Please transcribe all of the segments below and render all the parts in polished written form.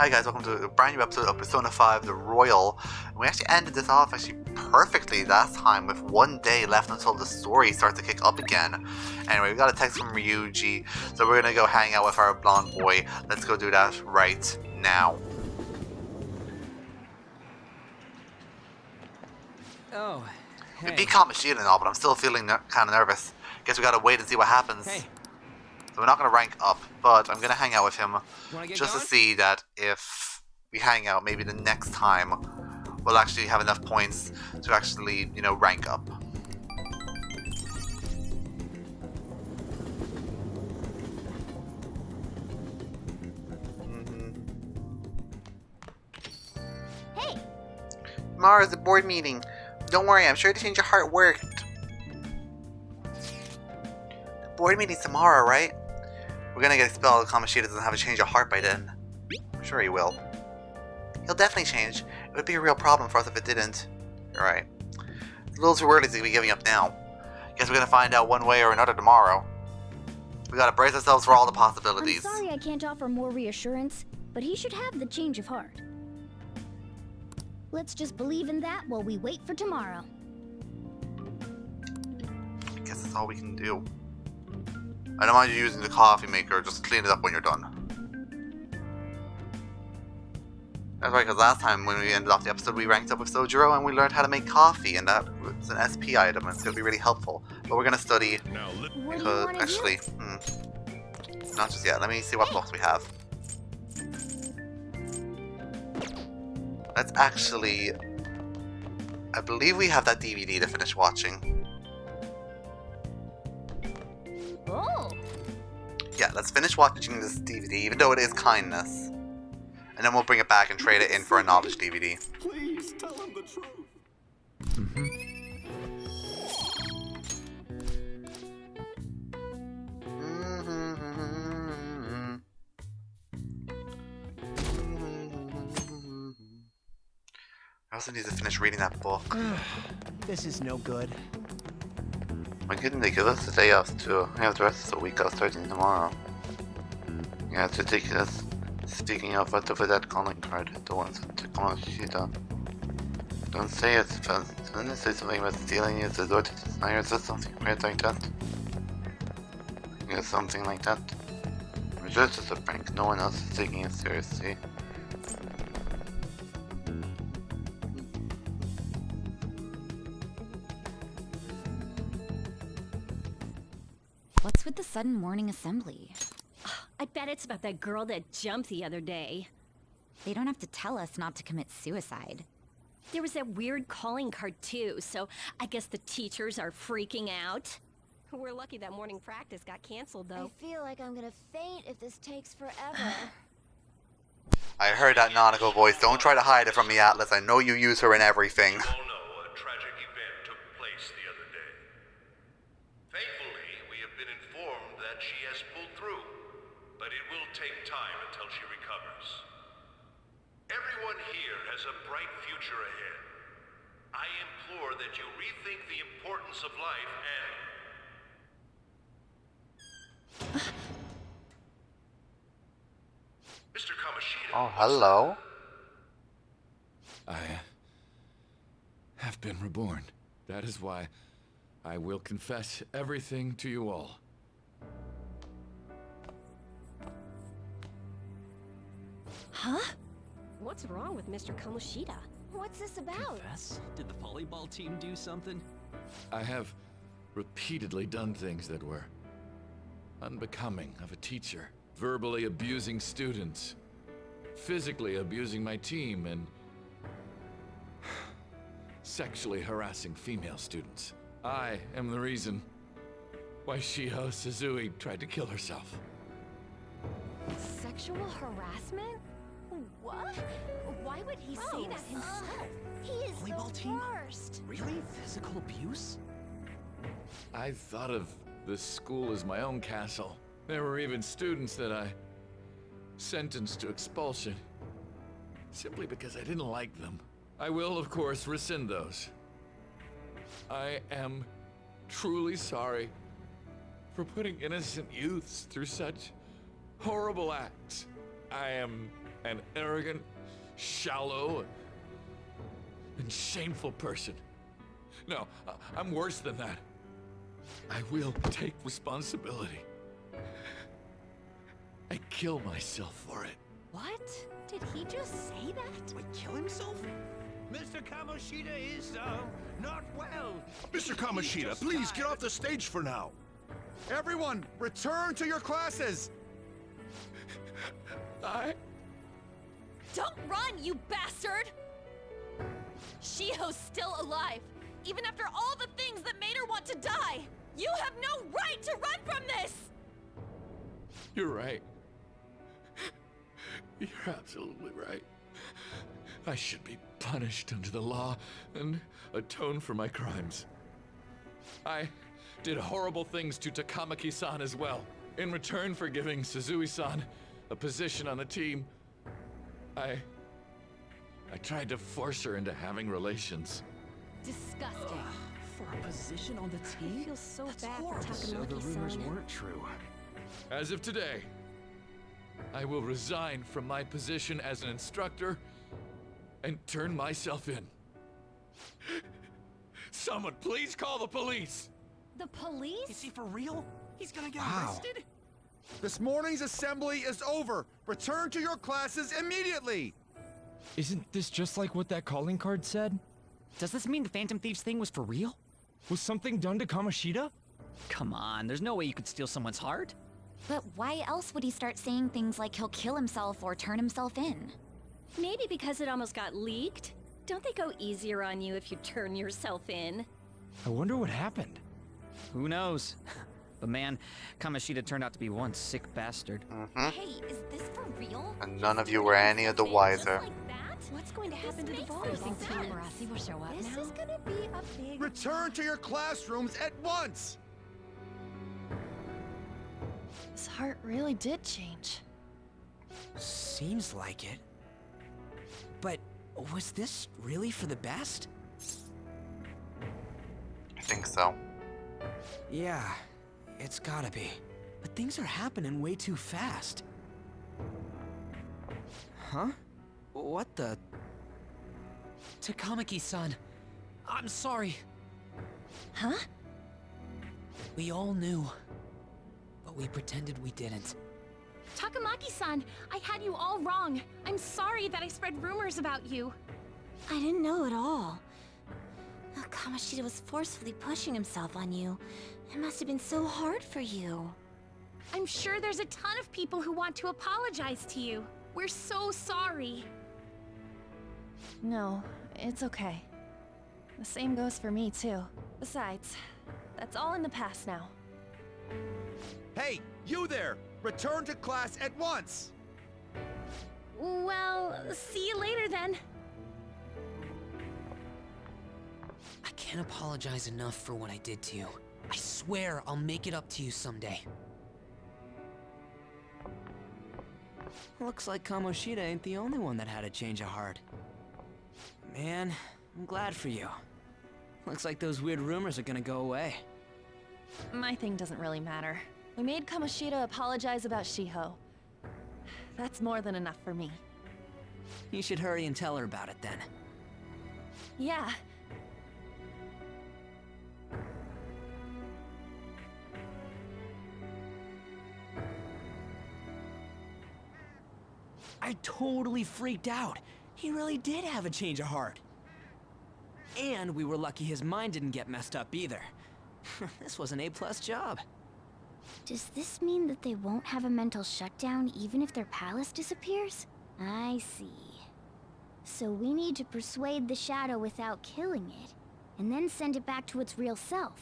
Hi guys, welcome to a brand new episode of Persona 5 The Royal. And we actually ended this off actually perfectly last time with one day left until the story starts to kick up again. Anyway, we got a text from Ryuji, so we're gonna go hang out with our blonde boy. Let's go do that right now. Oh, hey. We beat Kamoshida and all, but I'm still feeling kind of nervous. Guess we gotta wait and see what happens. Hey. So we're not gonna rank up, but I'm gonna hang out with him just going? to see that if we hang out, maybe the next time we'll actually have enough points to actually, rank up. Hey! Tomorrow is a board meeting. Don't worry, I'm sure the change your heart worked. The board meeting's tomorrow, right? We're gonna get expelled if Kamoshida doesn't have a change of heart by then. I'm sure he will. He'll definitely change. It would be a real problem for us if it didn't. You're right. It's a little too early to be giving up now. Guess we're gonna find out one way or another tomorrow. We gotta brace ourselves for all the possibilities. I'm sorry I can't offer more reassurance, but he should have the change of heart. Let's just believe in that while we wait for tomorrow. I guess that's all we can do. I don't mind you using the coffee maker, just clean it up when you're done. That's right, because last time when we ended off the episode, we ranked up with Sojiro and we learned how to make coffee, and that was an SP item, and it's going to be really helpful. But we're going to study, What do you because want to actually, not just yet. Let me see what books we have. Let's actually, I believe we have that DVD to finish watching. Oh! Yeah, let's finish watching this DVD, even though it is kindness. And then we'll bring it back and trade it in for a knowledge DVD. Please tell him the truth. I also need to finish reading that book. This is no good. Why couldn't they give us the day off too? We have the rest of the week off starting tomorrow. Yeah, it's ridiculous. Speaking of, what for that calling card? The ones that took Kamoshida. Don't say it, but didn't it say something about stealing it, resort to deny, or something weird like that? Yeah, something like that. It's just a prank, no one else is taking it seriously. What's with the sudden morning assembly? I bet it's about that girl that jumped the other day. They don't have to tell us not to commit suicide. There was that weird calling card too, so I guess the teachers are freaking out. We're lucky that morning practice got canceled though. I feel like I'm gonna faint if this takes forever. I heard that Nanako voice. Don't try to hide it from me, Atlas. I know you use her in everything. You all know a tragic event took place the other day. Thankfully, we have been informed that she has pulled through, but it will take time until she recovers. Everyone here has a bright future ahead. I implore that you rethink the importance of life and... Mr. Kamoshida. Oh, hello. I have been reborn. That is why I will confess everything to you all. Huh? What's wrong with Mr. Kamoshida? What's this about? Confess? Did the volleyball team do something? I have repeatedly done things that were unbecoming of a teacher. Verbally abusing students, physically abusing my team, and sexually harassing female students. I am the reason why Shiho Suzui tried to kill herself. Sexual harassment? What? Why would he say that himself? He is Volleyball the team? worst. Really? Physical abuse? I thought of this school as my own castle. There were even students that I sentenced to expulsion, simply because I didn't like them. I will, of course, rescind those. I am truly sorry for putting innocent youths through such horrible acts. I am an arrogant, shallow, and shameful person. No, I'm worse than that. I will take responsibility. I kill myself for it. What? Did he just say that? Would kill himself? Mr. Kamoshida is, not well. Mr. Kamoshida, please get off the stage for now. Everyone, return to your classes! Don't run, you bastard! Shiho's still alive, even after all the things that made her want to die! You have no right to run from this! You're right. You're absolutely right. I should be punished under the law and atone for my crimes. I did horrible things to Takamaki-san as well. In return for giving Suzui-san a position on the team, I tried to force her into having relations. Disgusting. For a position on the I team? feel so That's bad for horrible. So the rumors Takamaki-san. weren't true. As of today, I will resign from my position as an instructor and turn myself in. Someone please call the police! The police? Is he for real? He's gonna get Wow. arrested? This morning's assembly is over. Return to your classes immediately! Isn't this just like what that calling card said? Does this mean the Phantom Thieves thing was for real? Was something done to Kamoshida? Come on, there's no way you could steal someone's heart. But why else would he start saying things like he'll kill himself or turn himself in? Maybe because it almost got leaked. Don't they go easier on you if you turn yourself in? I wonder what happened. Who knows? But man, Kamoshida turned out to be one sick bastard. Hey, is this for real? And none of you were any of the wiser. Like that? What's going to happen to the makes ball? no You think sense. Team Marasi will show up This now? is gonna be a big... Return to your classrooms at once! His heart really did change. Seems like it. But was this really for the best? I think so. Yeah, it's gotta be. But things are happening way too fast. Huh? What the? Takamaki-san, I'm sorry. Huh? We all knew, but we pretended we didn't. Takamaki-san, I had you all wrong. I'm sorry that I spread rumors about you. I didn't know at all. Kamoshida was forcefully pushing himself on you. It must have been so hard for you. I'm sure there's a ton of people who want to apologize to you. We're so sorry. No, it's okay. The same goes for me, too. Besides, that's all in the past now. Hey, you there! Return to class at once! Well, see you later then. I can't apologize enough for what I did to you. I swear I'll make it up to you someday. Looks like Kamoshida ain't the only one that had a change of heart. Man, I'm glad for you. Looks like those weird rumors are gonna go away. My thing doesn't really matter. We made Kamoshida apologize about Shiho. That's more than enough for me. You should hurry and tell her about it then. Yeah. I totally freaked out. He really did have a change of heart. And we were lucky his mind didn't get messed up either. This was an A+ job. Does this mean that they won't have a mental shutdown even if their palace disappears? I see. So we need to persuade the shadow without killing it, and then send it back to its real self.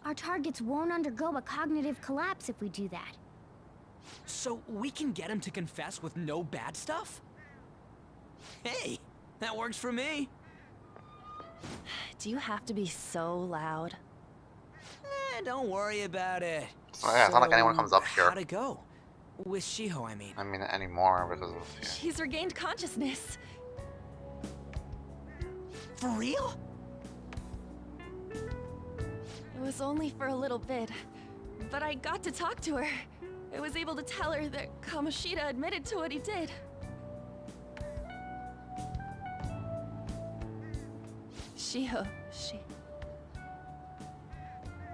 Our targets won't undergo a cognitive collapse if we do that. So we can get him to confess with no bad stuff? Hey, that works for me. Do you have to be so loud? Don't worry about it. Oh yeah, it's not like anyone comes up here. How'd it go? With Shiho, I mean. I mean, anymore because of... Yeah. She's regained consciousness. For real? It was only for a little bit, but I got to talk to her. I was able to tell her that Kamoshida admitted to what he did. Shiho,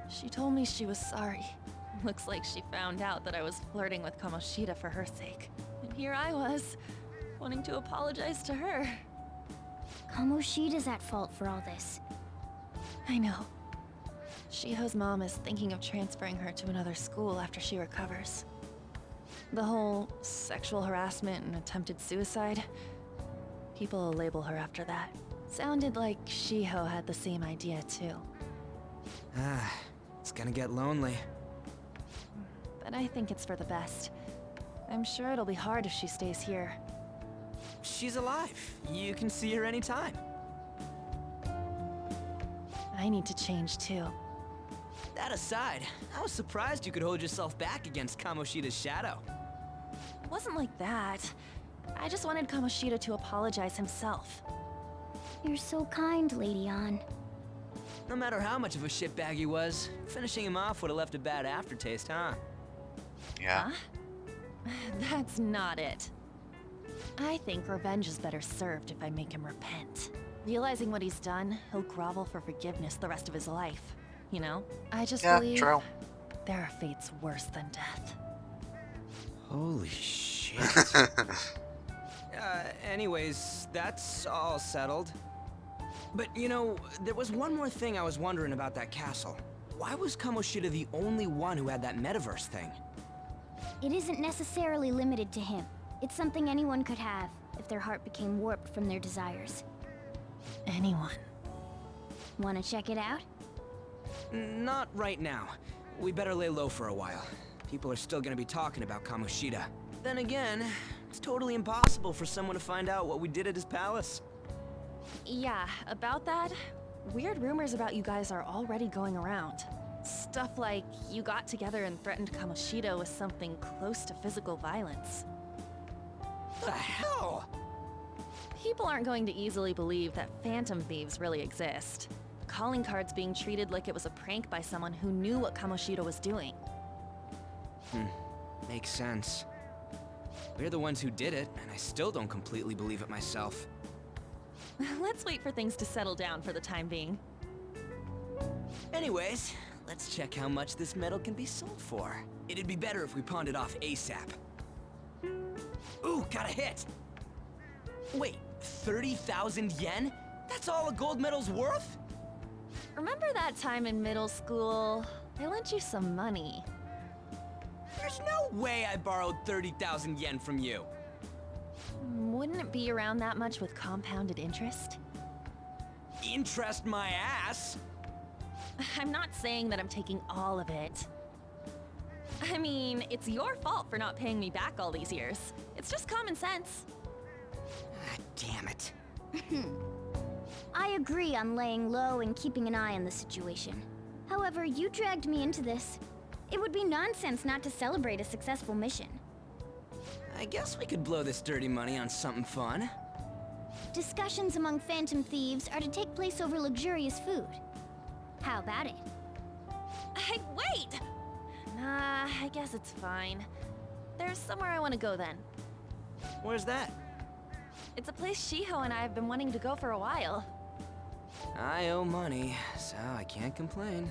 she told me she was sorry. Looks like she found out that I was flirting with Kamoshida for her sake. And here I was, wanting to apologize to her. Kamoshida's at fault for all this. I know. Shiho's mom is thinking of transferring her to another school after she recovers. The whole sexual harassment and attempted suicide, people will label her after that. Sounded like Shiho had the same idea too. Ah, it's gonna get lonely. But I think it's for the best. I'm sure it'll be hard if she stays here. She's alive. You can see her anytime. I need to change too. That aside, I was surprised you could hold yourself back against Kamoshida's shadow. It wasn't like that. I just wanted Kamoshida to apologize himself. You're so kind, Lady Ann. No matter how much of a shitbag he was, finishing him off would have left a bad aftertaste, huh? Yeah. Huh? That's not it. I think revenge is better served if I make him repent. Realizing what he's done, he'll grovel for forgiveness the rest of his life. You know? I just believe true. there are fates worse than death. Holy shit. Anyways, that's all settled. But you know, there was one more thing I was wondering about that castle. Why was Kamoshida the only one who had that metaverse thing? It isn't necessarily limited to him. It's something anyone could have, if their heart became warped from their desires. Anyone. Wanna check it out? Not right now. We better lay low for a while. People are still gonna be talking about Kamoshida. Then again, it's totally impossible for someone to find out what we did at his palace. Yeah, about that, weird rumors about you guys are already going around. Stuff like you got together and threatened Kamoshida with something close to physical violence. The hell? People aren't going to easily believe that phantom thieves really exist. Calling cards being treated like it was a prank by someone who knew what Kamoshida was doing. Makes sense. We're the ones who did it, and I still don't completely believe it myself. Let's wait for things to settle down for the time being. Anyways, let's check how much this metal can be sold for. It'd be better if we pawned it off ASAP. Ooh, got a hit! Wait, 30,000 yen? That's all a gold medal's worth? Remember that time in middle school? I lent you some money. There's no way I borrowed 30,000 yen from you. Wouldn't it be around that much with compounded interest? Interest my ass? I'm not saying that I'm taking all of it. I mean, it's your fault for not paying me back all these years. It's just common sense. Ah, damn it. I agree on laying low and keeping an eye on the situation. However, you dragged me into this. It would be nonsense not to celebrate a successful mission. I guess we could blow this dirty money on something fun. Discussions among phantom thieves are to take place over luxurious food. How about it? Hey, wait! Nah, I guess it's fine. There's somewhere I want to go then. Where's that? It's a place Shiho and I have been wanting to go for a while. I owe money, so I can't complain.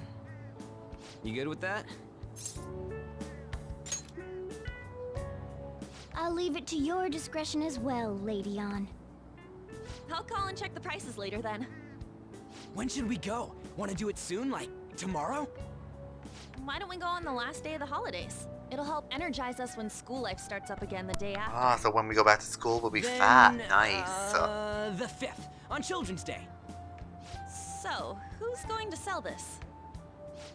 You good with that? I'll leave it to your discretion as well, Lady Ann. I'll call and check the prices later then. When should we go? Want to do it soon, like tomorrow? Why don't we go on the last day of the holidays? It'll help energize us when school life starts up again the day after. Ah, so when we go back to school, we'll be Then, fat. Nice. The 5th, on Children's Day. So, who's going to sell this?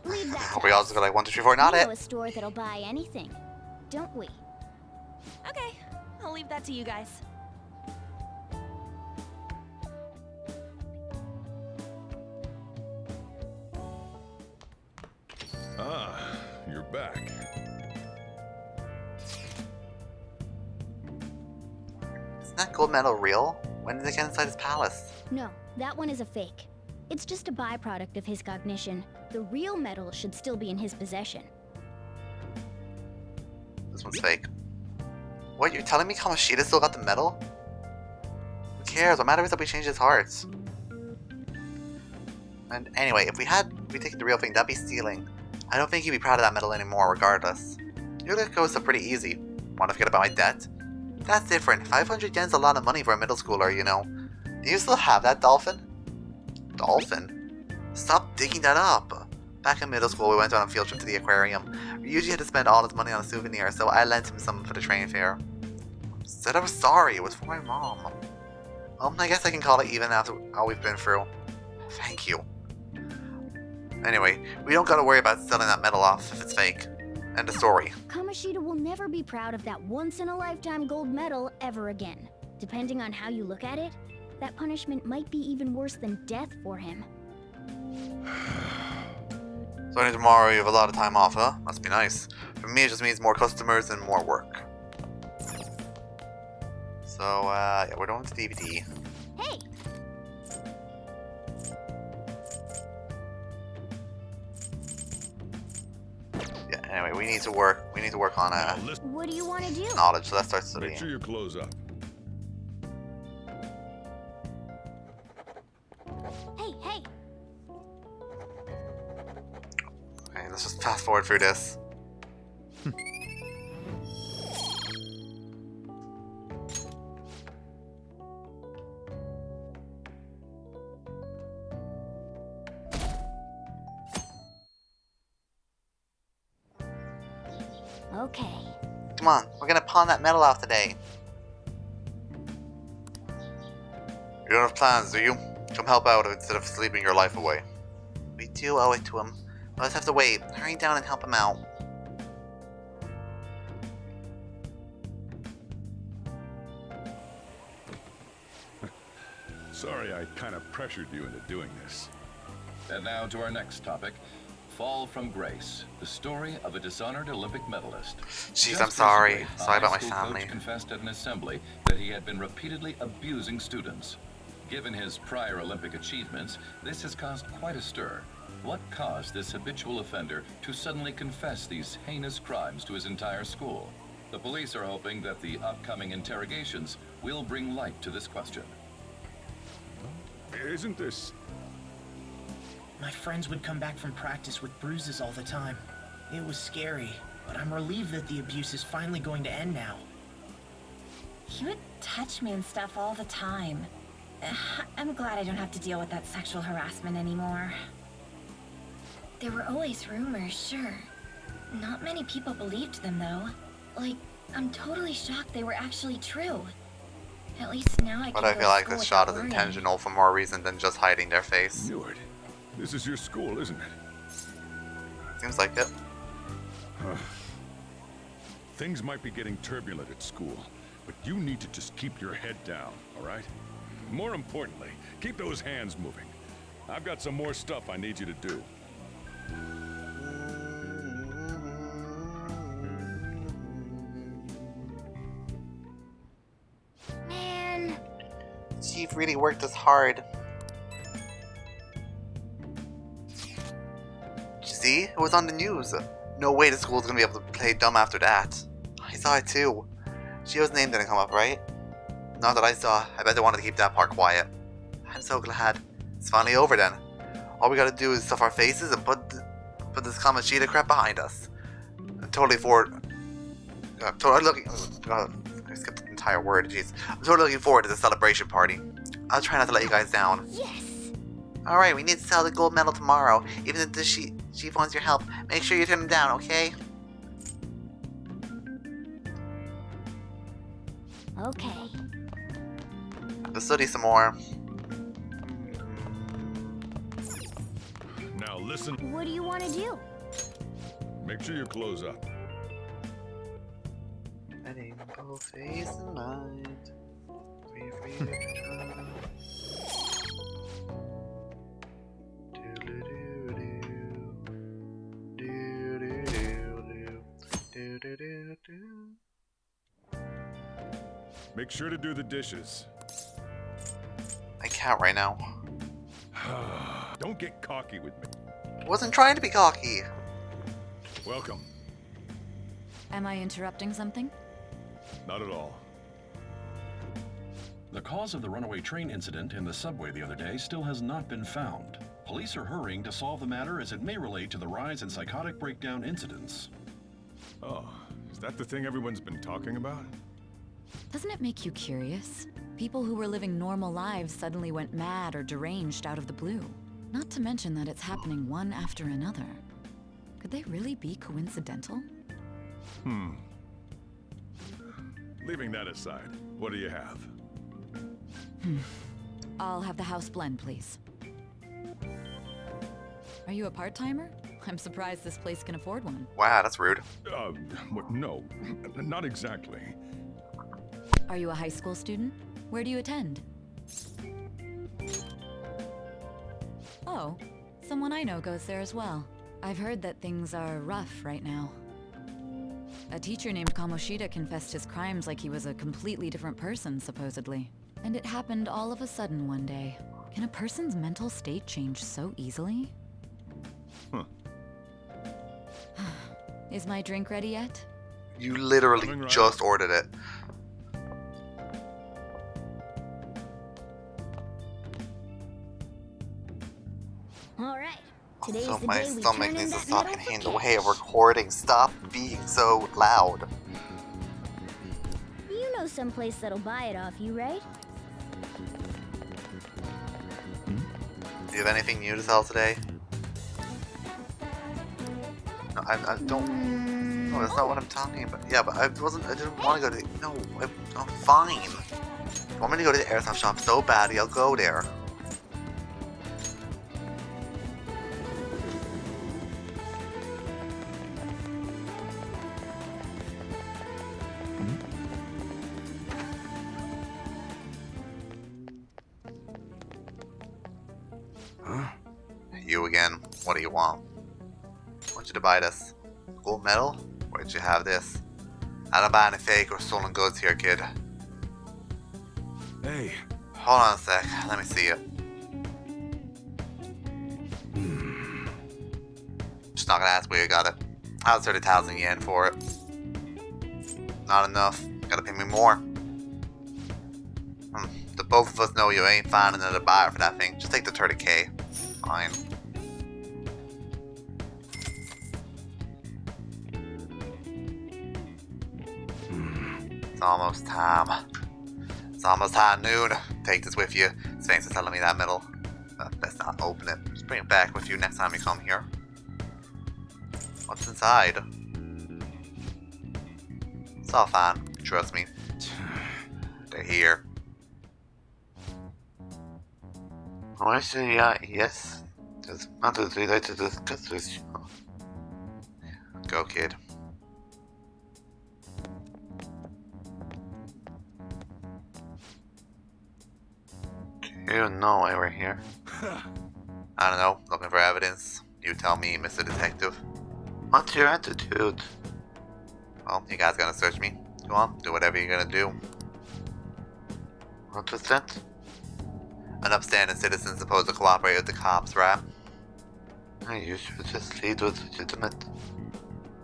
Leave that to We also go like 1, 2, 3, 4, not we it. know a store that'll buy anything, don't we? Okay, I'll leave that to you guys. Ah, you're back. Isn't that gold medal real? When did they get inside his palace? No, that one is a fake. It's just a byproduct of his cognition. The real medal should still be in his possession. This one's fake. What, you're telling me Kamoshida still got the medal? Who cares? What matters is that we changed his hearts. And anyway, if we taken the real thing, that'd be stealing. I don't think he'd be proud of that medal anymore, regardless. Your let goes up pretty easy. Want to forget about my debt? That's different. 500 yen's a lot of money for a middle schooler, you know. Do you still have that dolphin? Dolphin? Stop digging that up. Back in middle school, we went on a field trip to the aquarium. Ryuji had to spend all his money on a souvenir, so I lent him some for the train fare. Said I was sorry. It was for my mom. I guess I can call it even after all we've been through. Thank you. Anyway, we don't gotta worry about selling that medal off if it's fake. End of story. Kamoshida will never be proud of that once-in-a-lifetime gold medal ever again. Depending on how you look at it, that punishment might be even worse than death for him. So tomorrow you have a lot of time off, huh? Must be nice. For me, it just means more customers and more work. So, yeah, we're going to DVD. Hey! Yeah, anyway, we need to work on What do you want to do? knowledge, so let's start studying. Make sure you close up. Hey! Okay, let's just fast forward through this. Okay. Come on, we're gonna pawn that medal off today. You don't have plans, do you? Come help out instead of sleeping your life away. We do owe it to him. We'll just have to wait. Hurry down and help him out. Sorry I kind of pressured you into doing this. And now to our next topic. Fall from Grace, the story of a dishonored Olympic medalist. Jeez, Just I'm sorry. recently, Sorry a about my high school family. coach confessed at an assembly that he had been repeatedly abusing students. Given his prior Olympic achievements, this has caused quite a stir. What caused this habitual offender to suddenly confess these heinous crimes to his entire school? The police are hoping that the upcoming interrogations will bring light to this question. Isn't this... My friends would come back from practice with bruises all the time. It was scary, but I'm relieved that the abuse is finally going to end now. He would touch me and stuff all the time. I'm glad I don't have to deal with that sexual harassment anymore. There were always rumors, sure. Not many people believed them, though. Like, I'm totally shocked they were actually true. At least now I can But I go feel to like school this shot is without worrying. intentional for more reason than just hiding their face. Newark, this is your school, isn't it? Seems like it. Things might be getting turbulent at school, but you need to just keep your head down, all right? More importantly, keep those hands moving. I've got some more stuff I need you to do. Man. Chief really worked us hard. Did you see? It was on the news. No way the school's gonna be able to play dumb after that. I saw it too. Shio's name didn't come up, right? Not that I saw. I bet they wanted to keep that part quiet. I'm so glad. It's finally over then. All we gotta do is stuff our faces and put this Kamoshida crap behind us. I'm totally forward. Totally looking. God, I skipped the entire word. Jeez. I'm totally looking forward to the celebration party. I'll try not to let you guys down. Yes. All right, we need to sell the gold medal tomorrow. Even if the chief wants your help, make sure you turn him down, okay? Okay. Let's study some more. Now listen. What do you want to do? Make sure you close up. Letting go face and mind. Free to try. Make sure to do the dishes. I can't right now. Don't get cocky with me. Wasn't trying to be cocky. Welcome. Am I interrupting something? Not at all. The cause of the runaway train incident in the subway the other day still has not been found. Police are hurrying to solve the matter as it may relate to the rise in psychotic breakdown incidents. Oh, is that the thing everyone's been talking about? Doesn't it make you curious? People who were living normal lives suddenly went mad or deranged out of the blue. Not to mention that it's happening one after another. Could they really be coincidental? Leaving that aside, what do you have? I'll have the house blend, please. Are you a part-timer? I'm surprised this place can afford one. Wow, that's rude. No, not exactly. Are you a high school student? Where do you attend? Oh, someone I know goes there as well. I've heard that things are rough right now. A teacher named Kamoshida confessed his crimes like he was a completely different person, supposedly. And it happened all of a sudden one day. Can a person's mental state change so easily? Is my drink ready yet? You literally just ordered it. Alright. Today's So the my day we stomach turn in needs to that stop metal getting in for the way of cash. recording. Stop being so loud. You know someplace that'll buy it off you, right? Do you have anything new to sell today? No, I don't. No, that's not what I'm talking about. Yeah, but I didn't want to go to the. No, I'm fine. If you want me to go to the airsoft shop so badly, I'll go there. You again. What do you want? I want you to buy this. Gold medal? Where'd you have this? I don't buy any fake or stolen goods here, kid. Hey. Hold on a sec. Let me see it. Just not gonna ask where you got it. I was 30,000 yen for it. Not enough. Gotta pay me more. The both of us know you ain't finding another buyer for that thing. Just take the 30k. Fine. It's almost time. It's almost high noon. Take this with you. Sphinx is telling me that middle. Best not open it. Just bring it back with you next time you come here. What's inside? It's all fine. Trust me. They're here. Oh, actually, yes. There's matters related to discuss with you. Go, kid. You know why we're here. I don't know, looking for evidence. You tell me, Mr. Detective. What's your attitude? Well, you guys gonna search me? Go on, do whatever you're gonna do. What was that? An upstanding citizen supposed to cooperate with the cops, right? You should just lead with legitimate.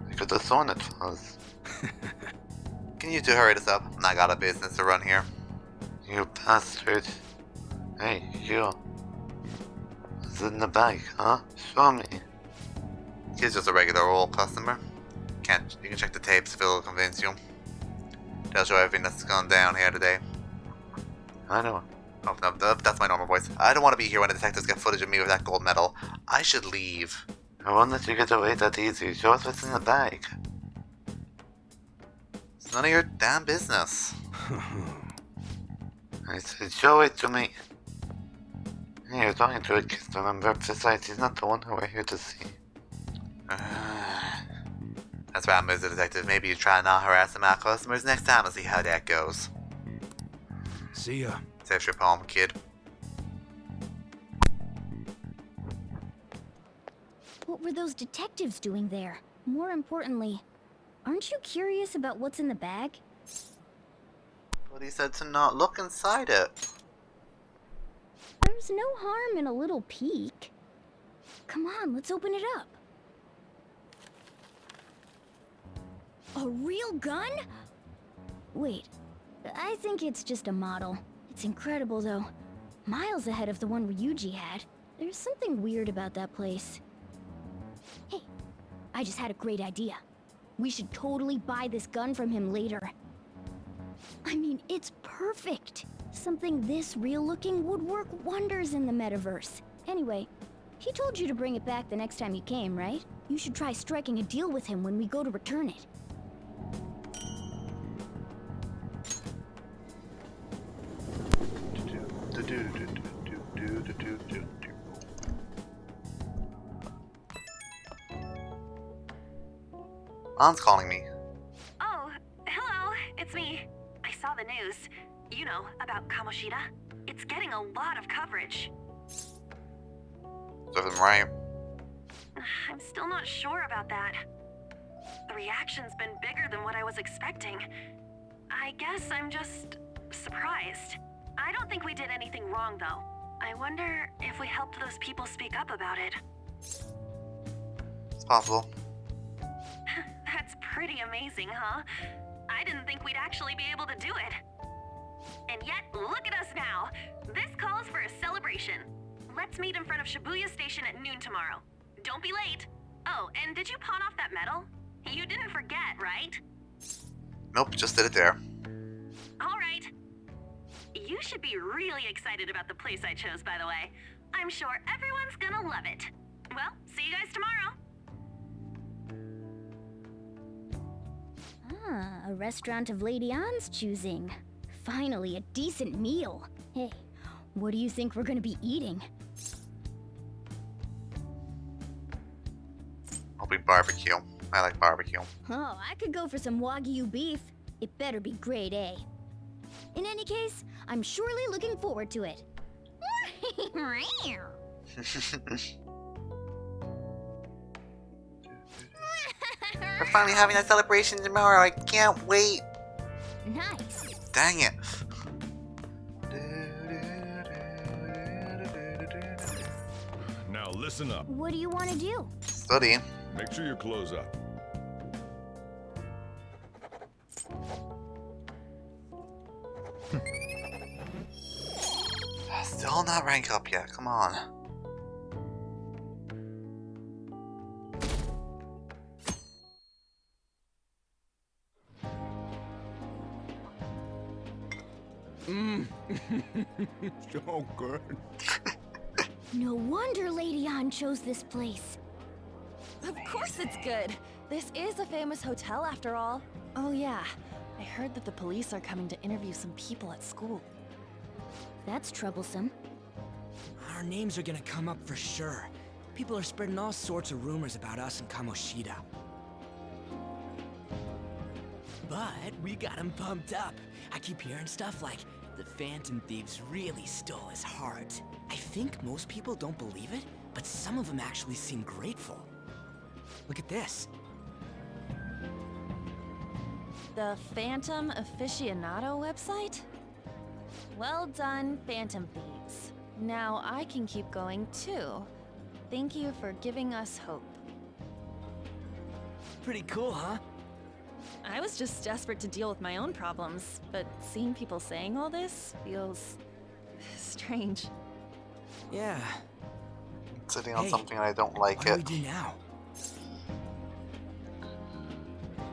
I could have sworn it was. Can you two hurry this up? I got a business to run here. You bastard. Hey, you. Is it in the bag, huh? Show me. He's just a regular old customer. You can check the tapes if it'll convince you. They'll show everything that's gone down here today. I know. Oh, no, that's my normal voice. I don't want to be here when the detectives get footage of me with that gold medal. I should leave. I won't let you get away that easy. Show us what's in the bag. It's none of your damn business. I said, show it to me. Hey, you're talking to a kid, remember? Besides, he's not the one who we're here to see. That's right, Mr. Detective. Maybe you try not harassing my customers next time and see how that goes. See ya. Safe trip home, kid. What were those detectives doing there? More importantly, aren't you curious about what's in the bag? But he said to not look inside it. There's no harm in a little peek. Come on, let's open it up. A real gun? Wait, I think it's just a model. It's incredible though. Miles ahead of the one Ryuji had. There's something weird about that place. Hey, I just had a great idea. We should totally buy this gun from him later. I mean, it's perfect. Something this real-looking would work wonders in the metaverse. Anyway, he told you to bring it back the next time you came, right? You should try striking a deal with him when we go to return it. Aunt's calling me. Oh, hello, it's me. I saw the news. You know, about Kamoshida. It's getting a lot of coverage. Serve them right. I'm still not sure about that. The reaction's been bigger than what I was expecting. I guess I'm just surprised. I don't think we did anything wrong, though. I wonder if we helped those people speak up about it. It's possible. That's pretty amazing, huh? I didn't think we'd actually be able to do it. And yet, look at us now. This calls for a celebration. Let's meet in front of Shibuya Station at noon tomorrow. Don't be late. Oh, and did you pawn off that medal? You didn't forget, right? Nope, just did it there. All right. You should be really excited about the place I chose, by the way. I'm sure everyone's gonna love it. Well, see you guys tomorrow. Ah, a restaurant of Lady Ann's choosing. Finally, a decent meal. Hey, what do you think we're gonna be eating? I'll be barbecue. I like barbecue. Oh, I could go for some Wagyu beef. It better be grade A. In any case, I'm surely looking forward to it. We're finally having a celebration tomorrow. I can't wait. Nice. Dang it. Now listen up. What do you want to do? Study. Make sure your clothes up. Still not rank up yet. Come on. So good. No wonder Lady Ann chose this place. Of course it's good. This is a famous hotel after all. Oh yeah, I heard that the police are coming to interview some people at school. That's troublesome. Our names are gonna come up for sure. People are spreading all sorts of rumors about us and Kamoshida. But we got him pumped up. I keep hearing stuff like, the Phantom Thieves really stole his heart. I think most people don't believe it, but some of them actually seem grateful. Look at this. The Phantom Aficionado website? Well done, Phantom Thieves. Now I can keep going too. Thank you for giving us hope. Pretty cool, huh? I was just desperate to deal with my own problems, but seeing people saying all this feels strange. Yeah. Sitting on something and I don't like it. What do we do now?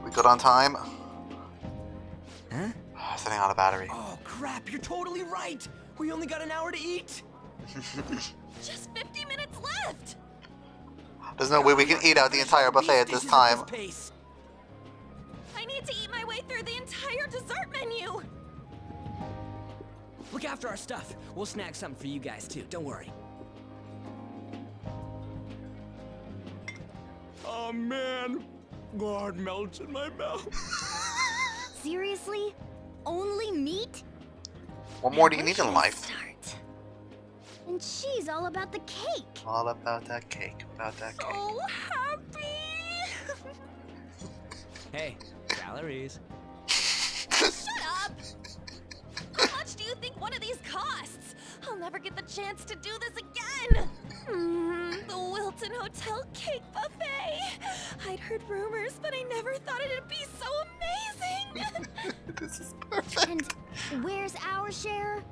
We good on time? Huh? Setting out a battery. Oh crap, you're totally right! We only got an hour to eat! Just 50 minutes left! There's no way we can eat out the entire buffet at this time. I need to eat my way through the entire dessert menu! Look after our stuff. We'll snag something for you guys too, don't worry. Oh man, God melts in my mouth. Seriously? Only meat? What more do you need in life? And she's all about the cake. All about that cake. About that cake. So happy! Hey, calories. Shut up! How much do you think one of these costs? I'll never get the chance to do this again! The Wilton Hotel Cake Buffet! I'd heard rumors, but I never thought it'd be so amazing! This is perfect. And where's our share?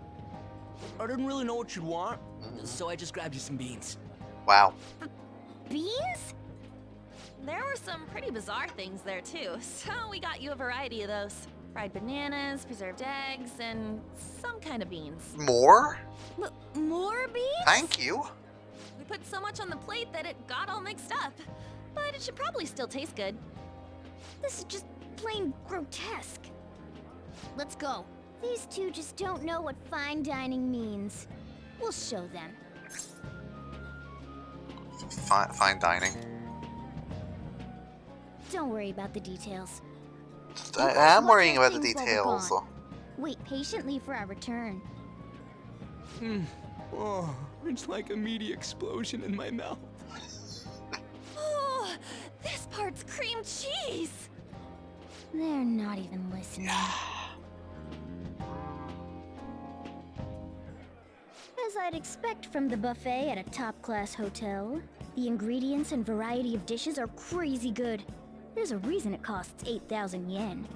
I didn't really know what you'd want, so I just grabbed you some beans. Wow. Beans? There were some pretty bizarre things there too, so we got you a variety of those. Fried bananas, preserved eggs, and some kind of beans. More? More beans? Thank you. We put so much on the plate that it got all mixed up. But it should probably still taste good. This is just plain grotesque. Let's go. These two just don't know what fine dining means. We'll show them. Fine dining. Don't worry about the details. I am worrying about the details. Wait patiently for our return. Oh, it's like a meaty explosion in my mouth. Oh, this part's cream cheese. They're not even listening. As I'd expect from the buffet at a top-class hotel, the ingredients and variety of dishes are crazy good. There's a reason it costs 8,000 yen.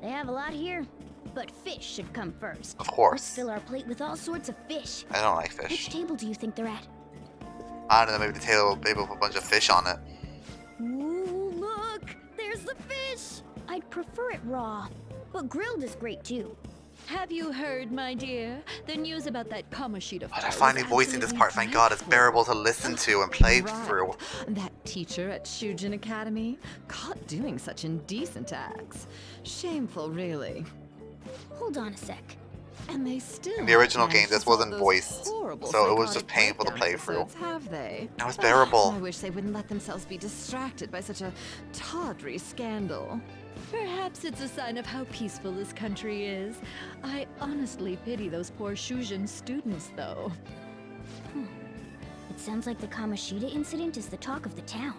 They have a lot here, but fish should come first. Of course. Let's fill our plate with all sorts of fish. I don't like fish. Which table do you think they're at? I don't know, maybe the table will be with a bunch of fish on it. Ooh, look! There's the fish! I'd prefer it raw, but grilled is great too. Have you heard, my dear, the news about that Kamoshida? But I finally voicing this part, thank God, it's bearable to listen to and play through. That teacher at Shujin Academy, caught doing such indecent acts. Shameful, really. Hold on a sec. And they still In the original game, managed to this solve wasn't those voiced, horrible so it was just psychotic painful to breakdown play through. episodes, have they? That was bearable. I wish they wouldn't let themselves be distracted by such a tawdry scandal. Perhaps it's a sign of how peaceful this country is. I honestly pity those poor Shujin students, though. It sounds like the Kamoshida incident is the talk of the town.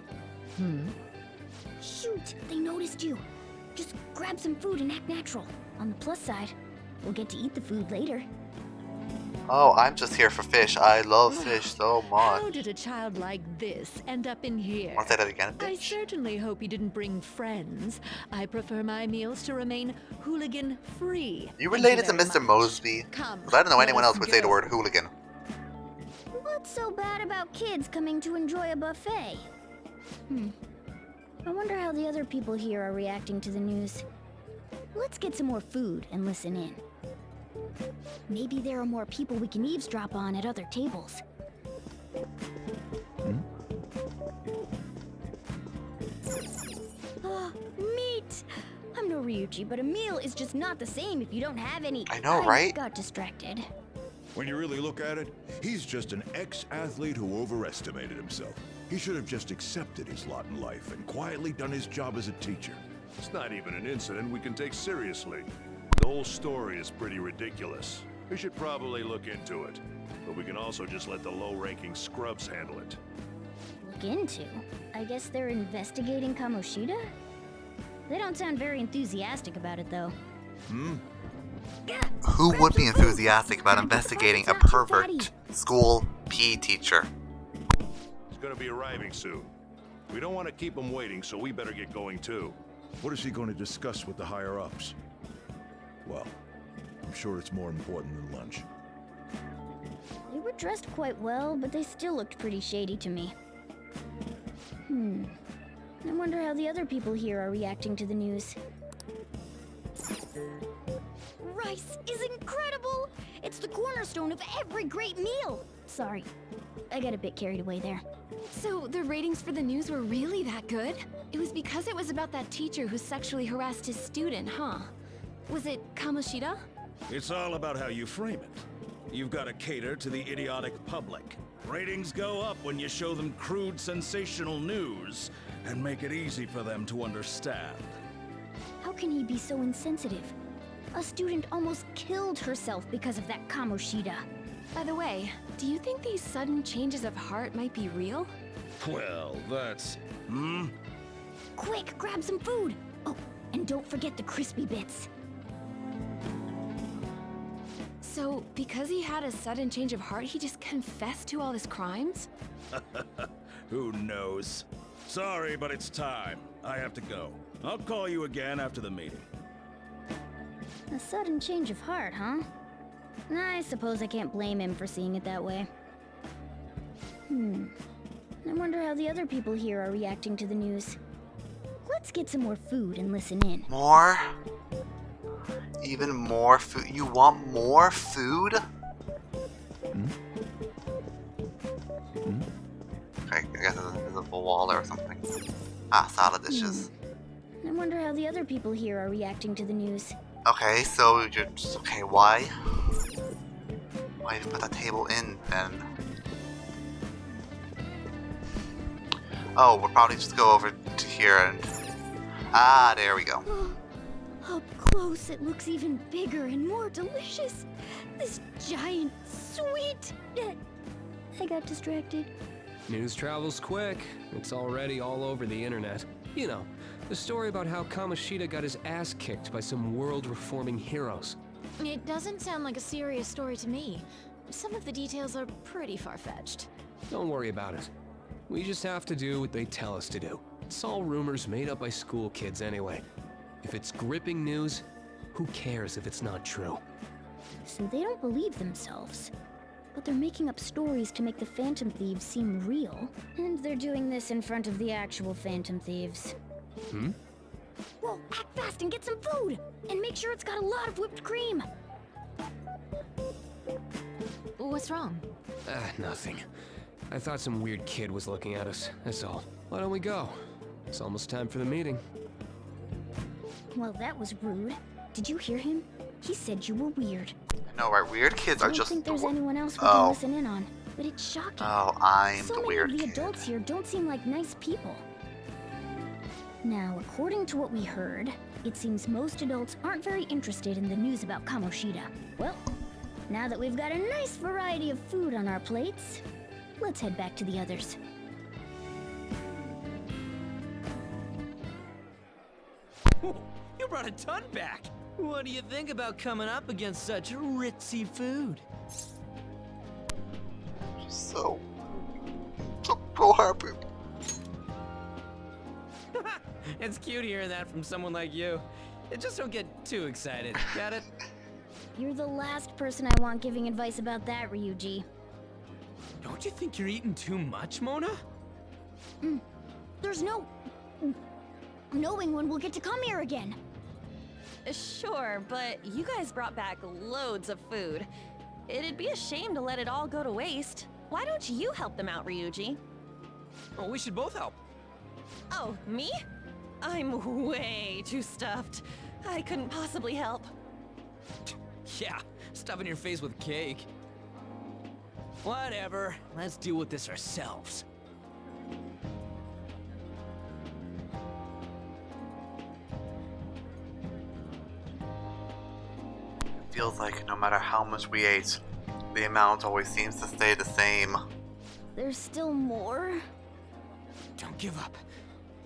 Shoot, they noticed you. Just grab some food and act natural. On the plus side, we'll get to eat the food later. Oh, I'm just here for fish. I love fish so much. How did a child like this end up in here? Want to say that again, I bitch? certainly hope you didn't bring friends. I prefer my meals to remain hooligan-free. You related to Mr. Mosby? Come, Because I don't know anyone let's else would say the go. word hooligan. What's so bad about kids coming to enjoy a buffet? I wonder how the other people here are reacting to the news. Let's get some more food and listen in. Maybe there are more people we can eavesdrop on at other tables. Meat! I'm no Ryuji, but a meal is just not the same if you don't have any. I know, right? Got distracted. When you really look at it, he's just an ex-athlete who overestimated himself. He should have just accepted his lot in life and quietly done his job as a teacher. It's not even an incident we can take seriously. The whole story is pretty ridiculous. We should probably look into it. But we can also just let the low-ranking scrubs handle it. Look into? I guess they're investigating Kamoshida? They don't sound very enthusiastic about it, though. Who would be enthusiastic about investigating a pervert school PE teacher? He's gonna be arriving soon. We don't want to keep him waiting, so we better get going too. What is he going to discuss with the higher-ups? Well, I'm sure it's more important than lunch. They were dressed quite well, but they still looked pretty shady to me. I wonder how the other people here are reacting to the news. Rice is incredible! It's the cornerstone of every great meal! Sorry, I got a bit carried away there. So the ratings for the news were really that good? It was because it was about that teacher who sexually harassed his student, huh? Was it Kamoshida? It's all about how you frame it. You've got to cater to the idiotic public. Ratings go up when you show them crude, sensational news and make it easy for them to understand. How can he be so insensitive? A student almost killed herself because of that Kamoshida. By the way, do you think these sudden changes of heart might be real? Well, that's... Quick, grab some food! Oh, and don't forget the crispy bits. So, because he had a sudden change of heart, he just confessed to all his crimes? Who knows? Sorry, but it's time. I have to go. I'll call you again after the meeting. A sudden change of heart, huh? I suppose I can't blame him for seeing it that way. I wonder how the other people here are reacting to the news. Let's get some more food and listen in. More? Even more food? You want more food? Okay, I guess it's an invisible wall or something. Ah, salad dishes. I wonder how the other people here are reacting to the news. Okay, so you're just, okay, why? Why did you put that table in then? Oh, we'll probably just go over to here and... Ah, there we go. Up close, it looks even bigger and more delicious. This giant, sweet... I got distracted. News travels quick. It's already all over the internet. You know, the story about how Kamoshida got his ass kicked by some world-reforming heroes. It doesn't sound like a serious story to me. Some of the details are pretty far-fetched. Don't worry about it. We just have to do what they tell us to do. It's all rumors made up by school kids anyway. If it's gripping news, who cares if it's not true? So they don't believe themselves. But they're making up stories to make the Phantom Thieves seem real. And they're doing this in front of the actual Phantom Thieves. Well, act fast and get some food! And make sure it's got a lot of whipped cream! What's wrong? Nothing. I thought some weird kid was looking at us, that's all. Why don't we go? It's almost time for the meeting. Well, that was rude. Did you hear him? He said you were weird. I know, right? Weird kids are just... I don't think there's anyone else we can listen in on, but it's shocking. Oh, I'm so the many weird of the kid. adults here don't seem like nice people. Now, according to what we heard, it seems most adults aren't very interested in the news about Kamoshida. Well, now that we've got a nice variety of food on our plates, let's head back to the others. You brought a ton back! What do you think about coming up against such ritzy food? So happy. It's cute hearing that from someone like you. Just don't get too excited, got it? You're the last person I want giving advice about that, Ryuji. Don't you think you're eating too much, Mona? There's no... knowing when we'll get to come here again. Sure, but you guys brought back loads of food. It'd be a shame to let it all go to waste. Why don't you help them out, Ryuji? Oh, we should both help. Oh, me? I'm way too stuffed. I couldn't possibly help. Yeah, stuffing your face with cake. Whatever, let's deal with this ourselves. Feels like no matter how much we ate, the amount always seems to stay the same. There's still more? Don't give up.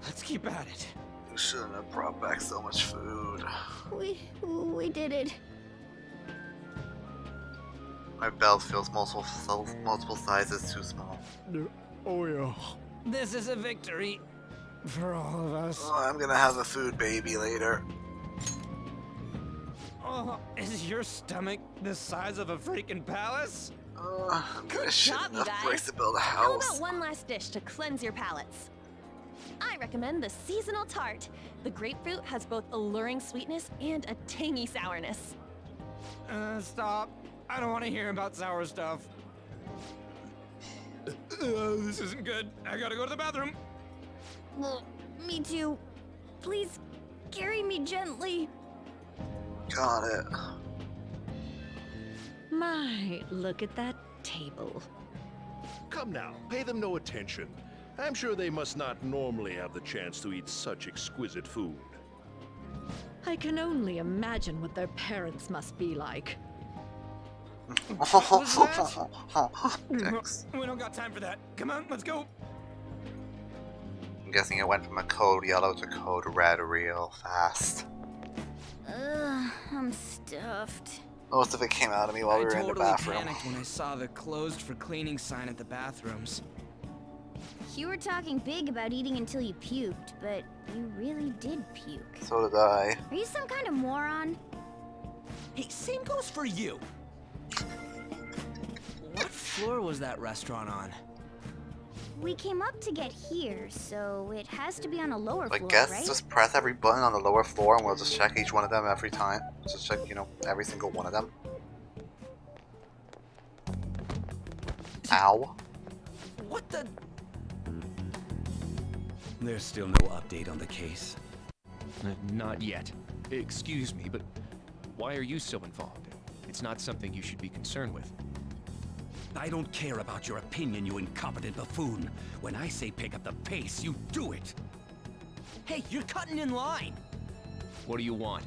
Let's keep at it. You shouldn't have brought back so much food. We did it. My belt feels multiple sizes too small. Oh yeah. This is a victory for all of us. Oh, I'm gonna have a food baby later. Oh, is your stomach the size of a freaking palace? Good job, you guys. Place to build a How house. about one last dish to cleanse your palates? I recommend the seasonal tart. The grapefruit has both alluring sweetness and a tangy sourness. Stop. I don't want to hear about sour stuff. This isn't good. I gotta go to the bathroom. Well, me too. Please, carry me gently. Got it. My, look at that table. Come now, pay them no attention. I'm sure they must not normally have the chance to eat such exquisite food. I can only imagine what their parents must be like. What was that? We don't got time for that. Come on, let's go. I'm guessing it went from a code yellow to code red real fast. I'm stuffed. Most of it came out of me while we were in the bathroom. I totally panicked when I saw the closed for cleaning sign at the bathrooms. You were talking big about eating until you puked, but you really did puke. So did I. Are you some kind of moron? Hey, same goes for you. What floor was that restaurant on? We came up to get here, so it has to be on a lower I floor, guess right? just press every button on the lower floor and we'll just check each one of them every time. Just check, you know, every single one of them. Ow. What the? There's still no update on the case. Not yet. Excuse me, but why are you so involved? It's not something you should be concerned with. I don't care about your opinion, you incompetent buffoon. When I say pick up the pace, you do it. Hey, you're cutting in line. What do you want?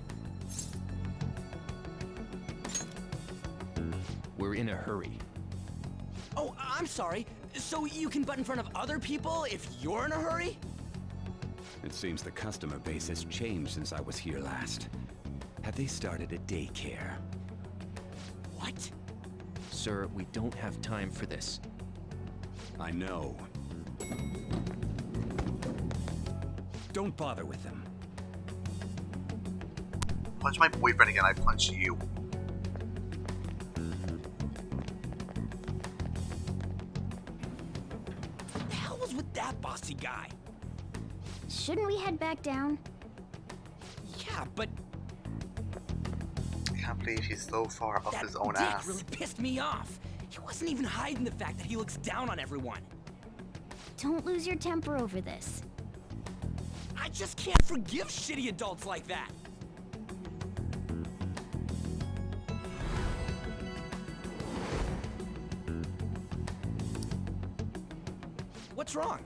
We're in a hurry. Oh, I'm sorry. So you can butt in front of other people if you're in a hurry? It seems the customer base has changed since I was here last. Have they started a daycare? What? Sir, we don't have time for this. I know. Don't bother with them. Punch my boyfriend again, I punch you. What the hell was with that bossy guy? Shouldn't we head back down? Yeah, but I can't believe he's so far up his own dick ass. really pissed me off. He wasn't even hiding the fact that he looks down on everyone. Don't lose your temper over this. I just can't forgive shitty adults like that. What's wrong?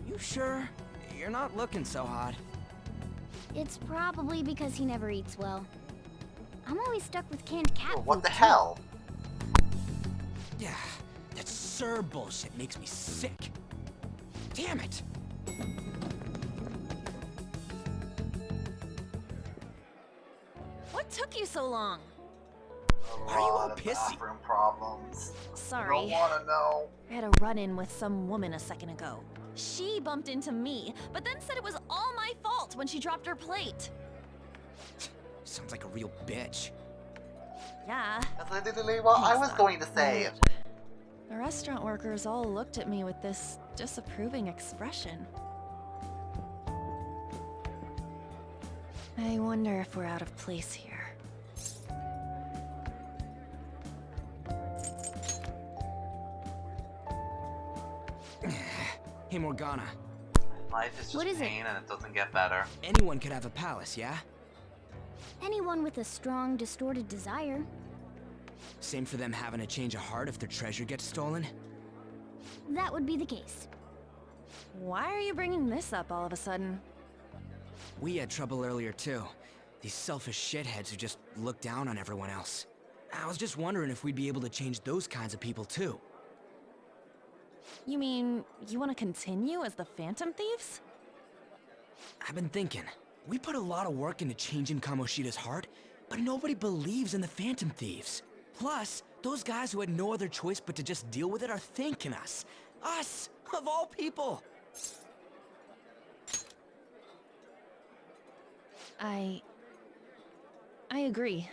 You sure? You're not looking so hot. It's probably because he never eats well. I'm always stuck with canned cat food. What the too. hell? Yeah, that Sir bullshit makes me sick. Damn it! What took you so long? Are you all pissy? Bathroom problems. Sorry. Don't wanna know. I had a run-in with some woman a second ago. She bumped into me, but then said it was all my fault when she dropped her plate. Sounds like a real bitch. Yeah. That's literally what I was going to say. The restaurant workers all looked at me with this disapproving expression. I wonder if we're out of place here. Hey, Morgana. Life is just What is it? pain and it doesn't get better. Anyone could have a palace, yeah? Anyone with a strong, distorted desire. Same for them having a change of heart if their treasure gets stolen? That would be the case. Why are you bringing this up all of a sudden? We had trouble earlier too. These selfish shitheads who just look down on everyone else. I was just wondering if we'd be able to change those kinds of people too. You mean, you want to continue as the Phantom Thieves? I've been thinking, we put a lot of work into changing Kamoshida's heart, but nobody believes in the Phantom Thieves. Plus, those guys who had no other choice but to just deal with it are thanking us. Us, of all people! I agree.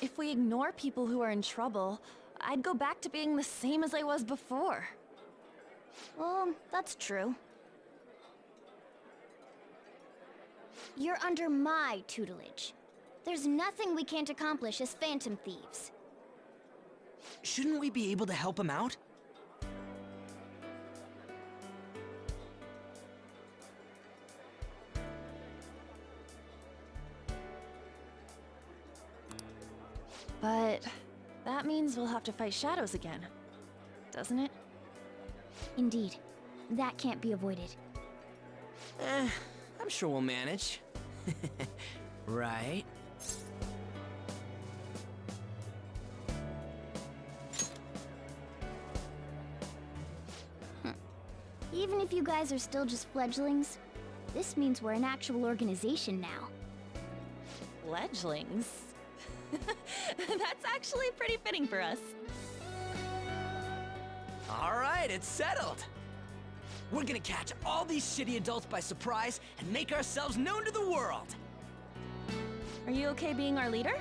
If we ignore people who are in trouble, I'd go back to being the same as I was before. Well, that's true. You're under my tutelage. There's nothing we can't accomplish as Phantom Thieves. Shouldn't we be able to help him out? But that means we'll have to fight shadows again, doesn't it? Indeed. That can't be avoided. I'm sure we'll manage. Right? Even if you guys are still just fledglings, this means we're an actual organization now. Fledglings? That's actually pretty fitting for us. Alright, it's settled! We're gonna catch all these shitty adults by surprise and make ourselves known to the world! Are you okay being our leader?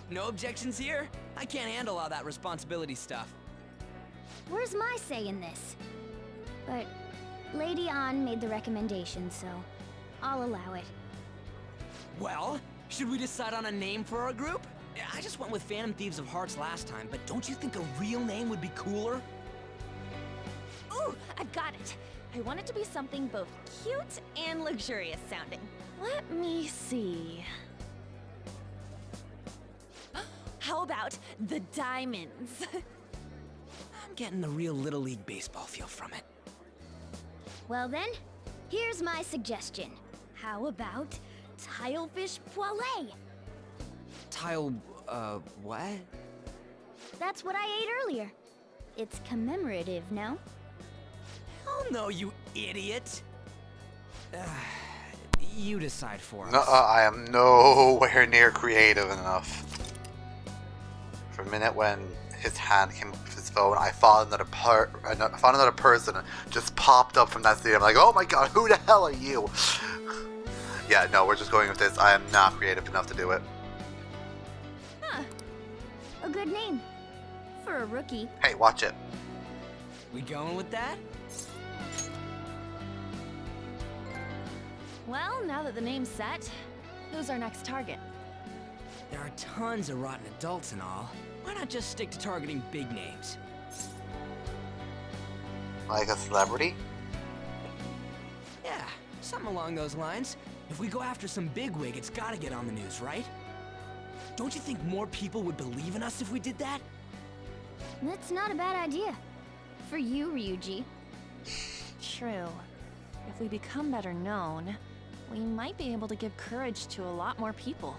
No objections here. I can't handle all that responsibility stuff. Where's my say in this? But Lady An made the recommendation, so I'll allow it. Well, should we decide on a name for our group? I just went with Phantom Thieves of Hearts last time, but don't you think a real name would be cooler? Ooh, I've got it. I want it to be something both cute and luxurious sounding. Let me see. How about the Diamonds? I'm getting the real Little League Baseball feel from it. Well then, here's my suggestion. How about Tilefish Poêlée? What? That's what I ate earlier. It's commemorative, no? Hell no, you idiot! You decide for us. I am nowhere near creative enough. For a minute when his hand came up with his phone, I thought another person just popped up from that scene. I'm like, oh my god, who the hell are you? Yeah, no, we're just going with this. I am not creative enough to do it. Huh. A good name. For a rookie. Hey, watch it. We going with that? Well, now that the name's set, who's our next target? There are tons of rotten adults and all. Why not just stick to targeting big names? Like a celebrity? Yeah, something along those lines. If we go after some bigwig, it's gotta get on the news, right? Don't you think more people would believe in us if we did that? That's not a bad idea. For you, Ryuji. True. If we become better known, we might be able to give courage to a lot more people.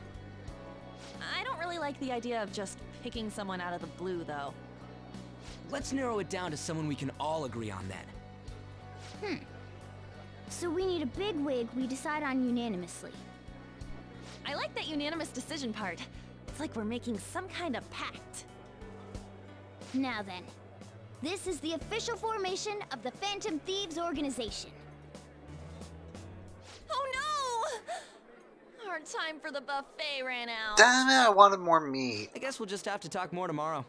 I don't really like the idea of just picking someone out of the blue, though. Let's narrow it down to someone we can all agree on then. So we need a bigwig we decide on unanimously. I like that unanimous decision part. It's like we're making some kind of pact. Now then, this is the official formation of the Phantom Thieves organization. Oh no! Our time for the buffet ran out. Damn it, I wanted more meat. I guess we'll just have to talk more tomorrow.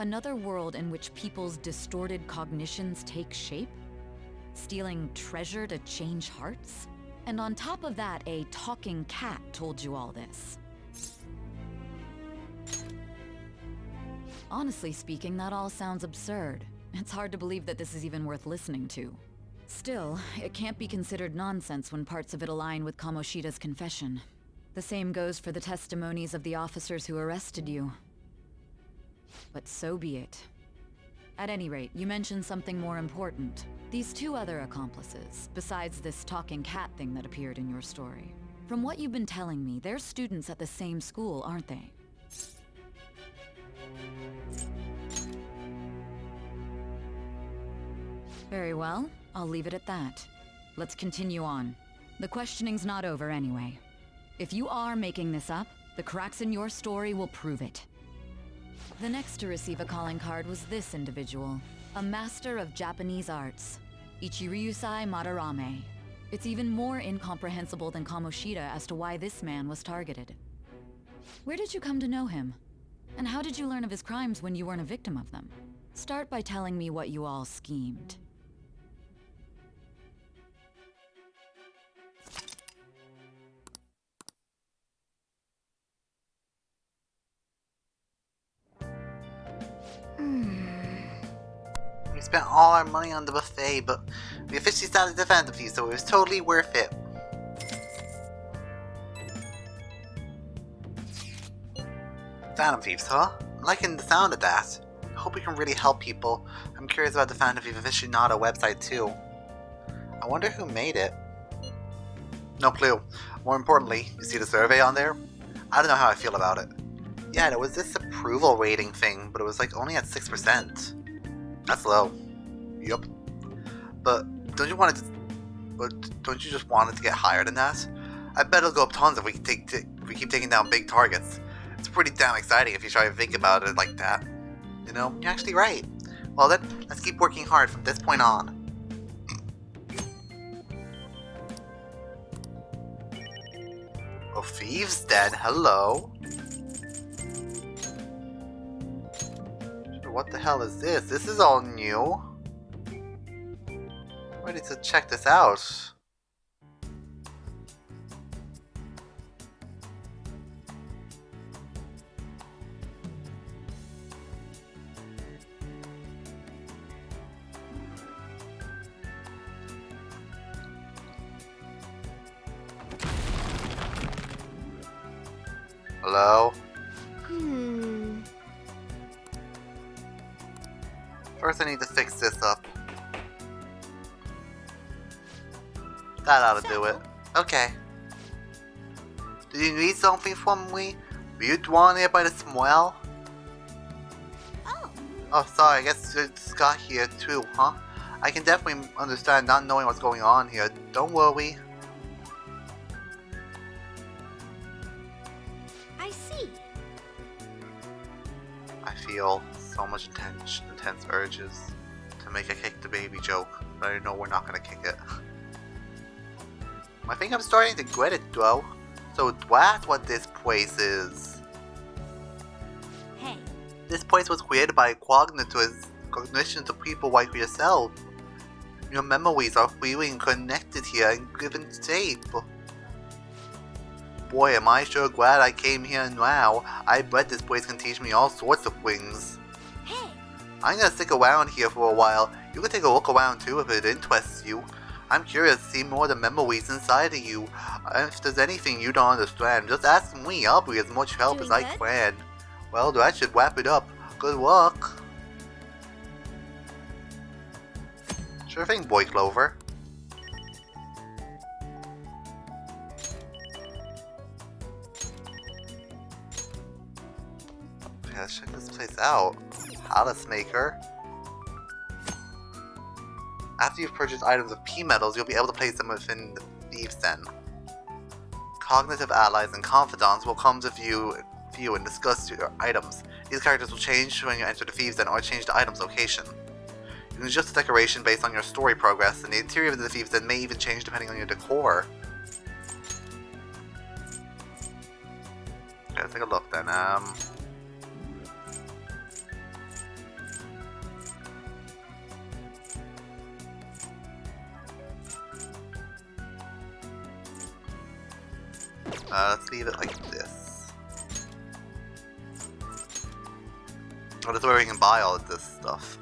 Another world in which people's distorted cognitions take shape? Stealing treasure to change hearts? And on top of that, a talking cat told you all this. Honestly speaking, that all sounds absurd. It's hard to believe that this is even worth listening to. Still, it can't be considered nonsense when parts of it align with Kamoshida's confession. The same goes for the testimonies of the officers who arrested you. But so be it. At any rate, you mentioned something more important. These two other accomplices, besides this talking cat thing that appeared in your story. From what you've been telling me, they're students at the same school, aren't they? Very well, I'll leave it at that. Let's continue on. The questioning's not over anyway. If you are making this up, the cracks in your story will prove it. The next to receive a calling card was this individual, a master of Japanese arts, Ichiryusai Madarame. It's even more incomprehensible than Kamoshida as to why this man was targeted. Where did you come to know him? And how did you learn of his crimes when you weren't a victim of them? Start by telling me what you all schemed. We spent all our money on the buffet, but we officially started the Phantom Thieves, so it was totally worth it. Phantom Thieves, huh? I'm liking the sound of that. I hope we can really help people. I'm curious about the Phantom Thief Aficionado website too. I wonder who made it. No clue. More importantly, you see the survey on there? I don't know how I feel about it. Yeah, there was this approval rating thing, but it was like only at 6%. That's low. Yup. But don't you want to But don't you just want it to get higher than that? I bet it'll go up tons if we keep taking down big targets. It's pretty damn exciting if you try to think about it like that. You know, you're actually right. Well then, let's keep working hard from this point on. Oh, Thieves Den, hello. What the hell is this? This is all new. Ready to check this out. Hello? First I need to fix this up. That ought to do it. Okay. Do you need something from me? Were you drawn here by the smell? Oh, sorry, I guess it's Scott here too, huh? I can definitely understand not knowing what's going on here. Don't worry. I see. I feel so much intense urges to make a kick the baby joke, but I know we're not gonna kick it. I think I'm starting to get it though. So that's what this place is. Hey. This place was created by cognitions of people like yourself. Your memories are freely connected here and given shape. Boy, am I sure glad I came here now. I bet this place can teach me all sorts of things. Hey. I'm gonna stick around here for a while. You can take a look around too if it interests you. I'm curious to see more of the memories inside of you. If there's anything you don't understand, just ask me. I'll be as much help as I can. Well, that should wrap it up. Good luck. Sure thing, Boy Clover. Okay, let's check this place out. Palace Maker. After you've purchased items of P-Metals, you'll be able to place them within the Thieves Den. Cognitive allies and confidants will come to view and discuss your items. These characters will change when you enter the Thieves Den or change the item's location. You can adjust the decoration based on your story progress, and the interior of the Thieves Den may even change depending on your decor. Okay, let's take a look then. Let's leave it like this. Oh, that's where we can buy all of this stuff.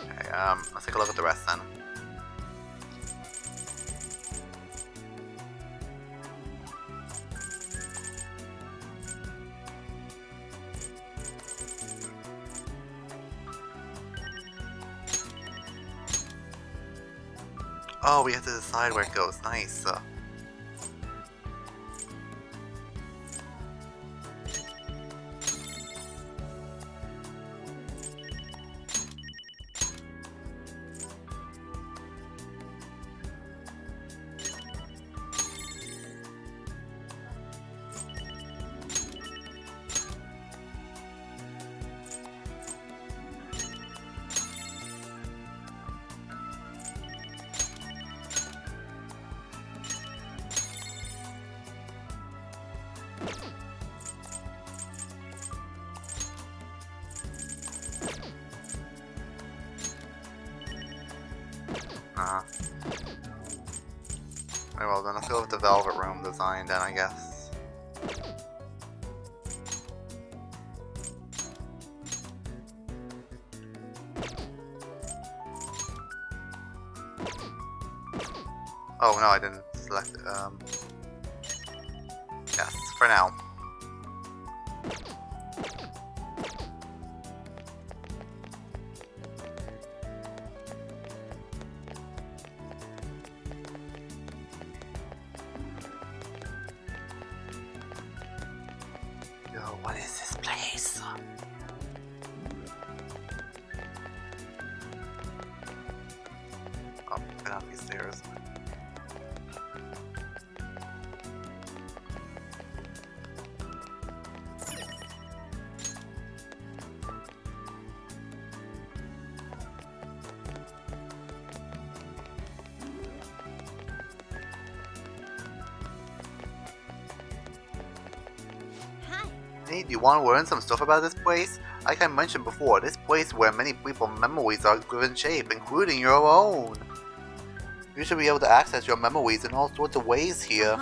Okay, let's take a look at the rest then. Oh, we have to decide where it goes. Nice. Very well then, let's go with the Velvet Room design then, I guess. Oh no, I didn't select it. Yes, for now. Yo, what is this place? Hey, do you want to learn some stuff about this place? Like I mentioned before, this place where many people's memories are given shape, including your own. You should be able to access your memories in all sorts of ways here.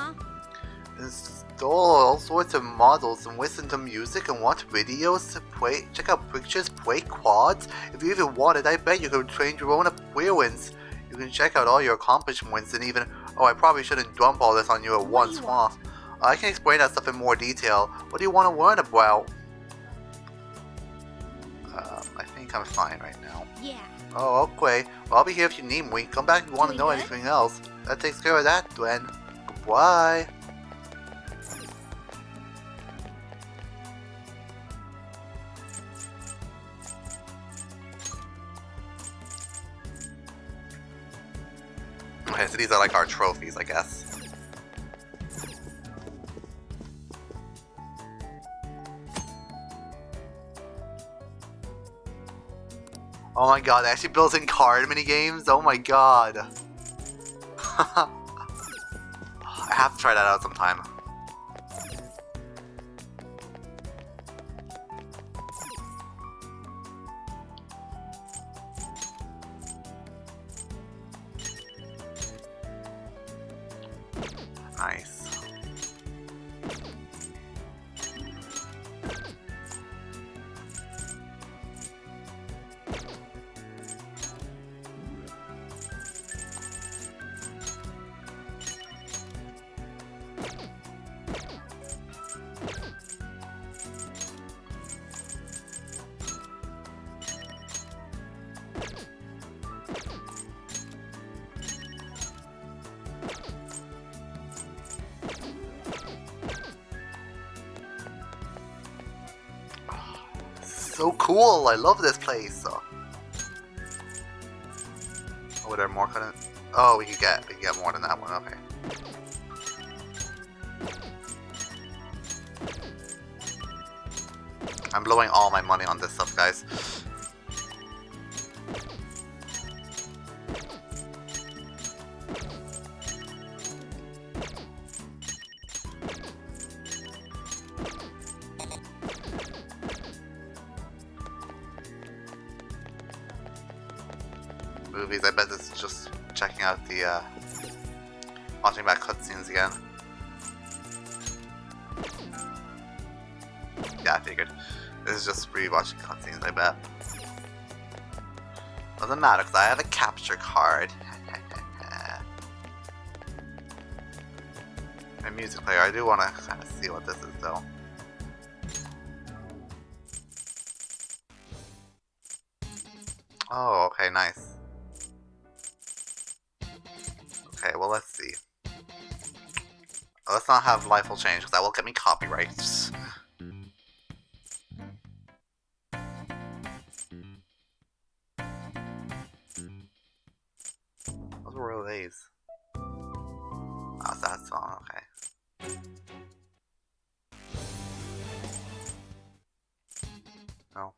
Install all sorts of models and listen to music and watch videos, play, check out pictures, play quads. If you even wanted, I bet you could train your own appearance. You can check out all your accomplishments and even... Oh, I probably shouldn't dump all this on you at once, huh? I can explain that stuff in more detail. What do you want to learn about? I think I'm fine right now. Yeah. Oh, okay. Well, I'll be here if you need me. Come back if you want to know anything else. That takes care of that, then. Goodbye. Okay, so these are like our trophies, I guess. Oh my god, they actually built in card minigames? Oh my god. I have to try that out sometime. Nice. So cool! I love this place. Oh, there more couldn't? Oh, we can get more than that one. Okay. I'm blowing all my money on this stuff, guys. Movies, I bet this is just checking out the, watching back cutscenes again. Yeah, I figured. This is just rewatching cutscenes, I bet. Doesn't matter, because I have a capture card. My music player, I do want to kind of see what this is, though. Oh, okay, nice. Okay, well, let's see. Let's not have life will change, because that will get me copyrights. What were these? Oh, it's that song, okay. No.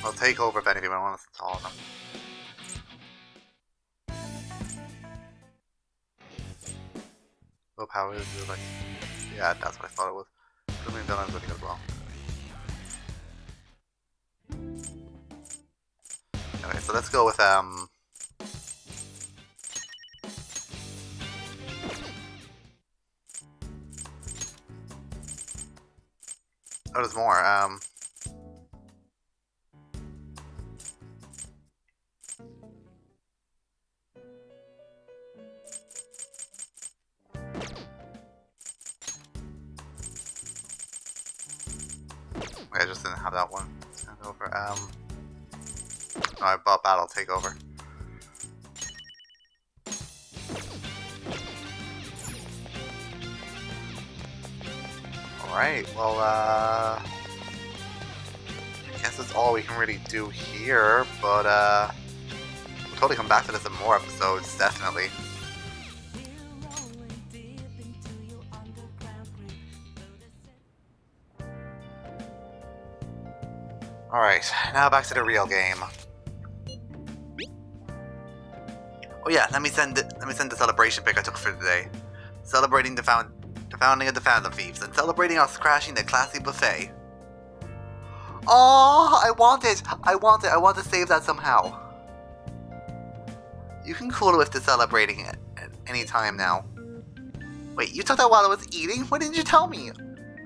I'll take over if anyone wants to tell them. Willpower is like, yeah, that's what I thought it was. Blooming Villain's looking as well. Okay, so let's go with Oh, there's more. I just didn't have that one sent over. No, I bought Battle Takeover. Alright, well, I guess that's all we can really do here, but, we'll totally come back to this in more episodes, definitely. Alright, now back to the real game. Oh yeah, let me send the celebration pic I took for today. Celebrating the founding of the Phantom Thieves and celebrating us crashing the classy buffet. Oh, I want it! I want to save that somehow. You can cool with the celebrating it at any time now. Wait, you took that while I was eating? Why didn't you tell me?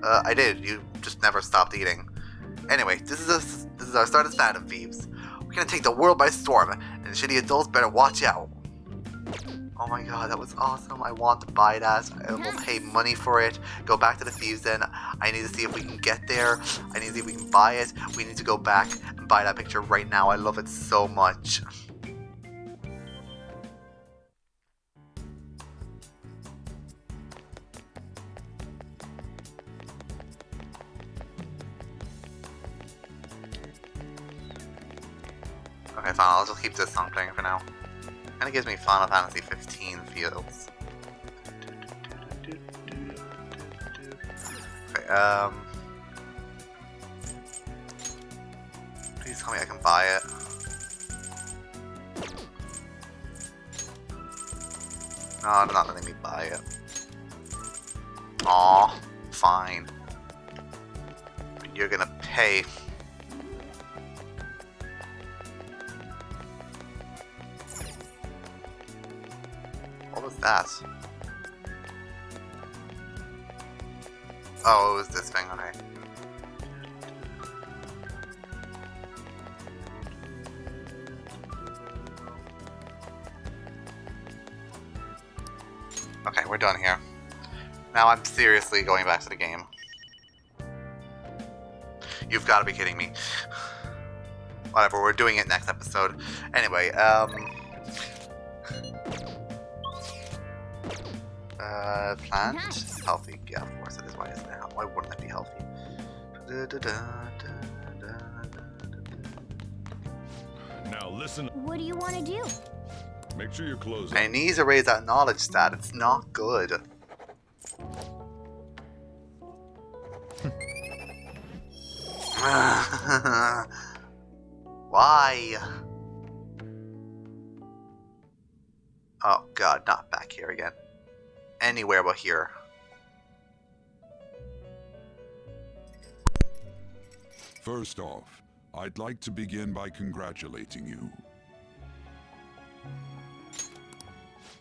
I did. You just never stopped eating. Anyway, this is our start as Phantom Thieves. We're gonna take the world by storm, and the shitty adults better watch out. Oh my god, that was awesome. I want to buy that. I will pay money for it. Go back to the Thieves Den. I need to see if we can get there. I need to see if we can buy it. We need to go back and buy that picture right now. I love it so much. Okay, fine. I'll just keep this song playing for now. Kinda gives me Final Fantasy 15 feels. Okay, please tell me I can buy it. No, they're not letting me buy it. Aw, fine. But you're gonna pay. What was that? Oh, it was this thing, okay. Okay, we're done here. Now I'm seriously going back to the game. You've got to be kidding me. Whatever, we're doing it next episode. Anyway, plant? Healthy. Yeah, of course it is. Why isn't it? Why wouldn't it be healthy? Now listen. What do you want to do? Make sure your clothes. I need to raise that knowledge stat. It's not good. Why? Oh god, not back here again. Anywhere but here. First off, I'd like to begin by congratulating you.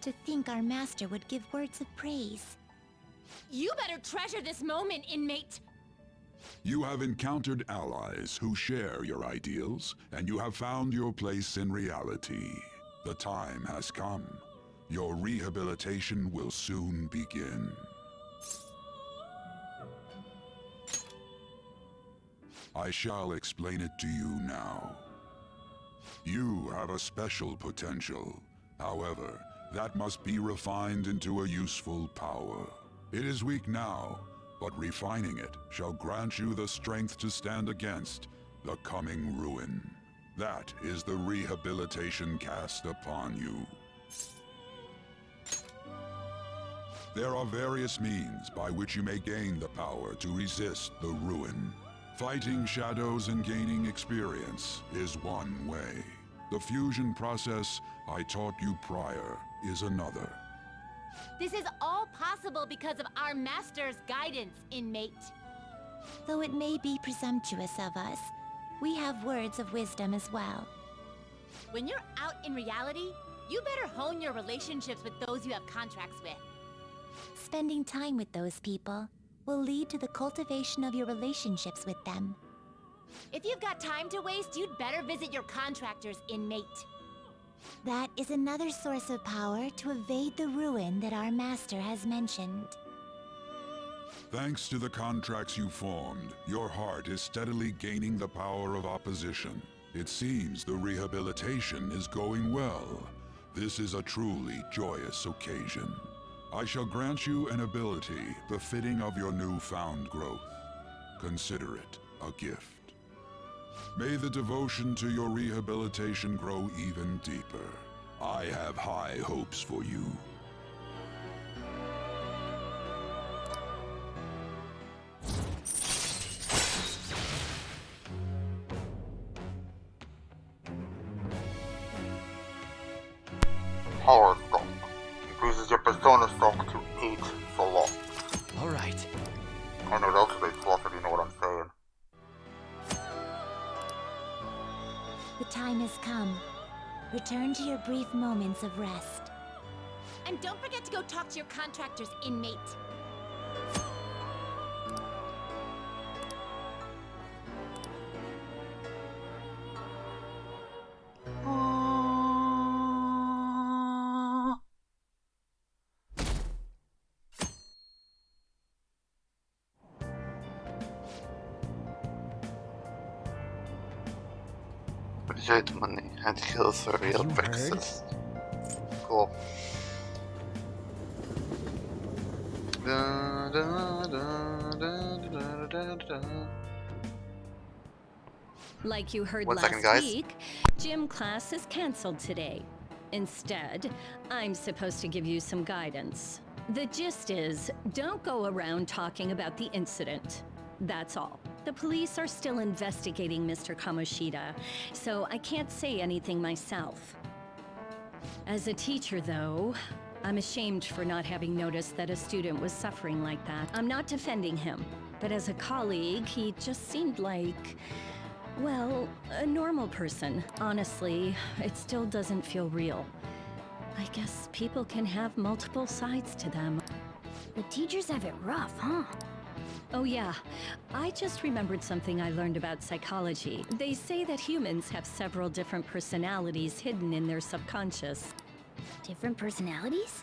To think our master would give words of praise. You better treasure this moment, inmate. You have encountered allies who share your ideals, and you have found your place in reality. The time has come. Your rehabilitation will soon begin. I shall explain it to you now. You have a special potential. However, that must be refined into a useful power. It is weak now, but refining it shall grant you the strength to stand against the coming ruin. That is the rehabilitation cast upon you. There are various means by which you may gain the power to resist the ruin. Fighting shadows and gaining experience is one way. The fusion process I taught you prior is another. This is all possible because of our master's guidance, inmate. Though it may be presumptuous of us, we have words of wisdom as well. When you're out in reality, you better hone your relationships with those you have contracts with. Spending time with those people will lead to the cultivation of your relationships with them. If you've got time to waste, you'd better visit your contractors, inmate. That is another source of power to evade the ruin that our master has mentioned. Thanks to the contracts you formed, your heart is steadily gaining the power of opposition. It seems the rehabilitation is going well. This is a truly joyous occasion. I shall grant you an ability befitting of your newfound growth. Consider it a gift. May the devotion to your rehabilitation grow even deeper. I have high hopes for you. power stock. Increases your persona stock to 8 slots. Alright. I know that's a big sloth if you know what I'm saying. The time has come. Return to your brief moments of rest. And don't forget to go talk to your contractor's inmate. Budget money and kills for real purposes. Cool. Like you heard 1 second, last guys. week, gym class is canceled today. Instead, I'm supposed to give you some guidance. The gist is, don't go around talking about the incident. That's all. The police are still investigating Mr. Kamoshida, so I can't say anything myself. As a teacher, though, I'm ashamed for not having noticed that a student was suffering like that. I'm not defending him, but as a colleague, he just seemed like, well, a normal person. Honestly, it still doesn't feel real. I guess people can have multiple sides to them. The teachers have it rough, huh? Oh yeah, I just remembered something I learned about psychology. They say that humans have several different personalities hidden in their subconscious. Different personalities?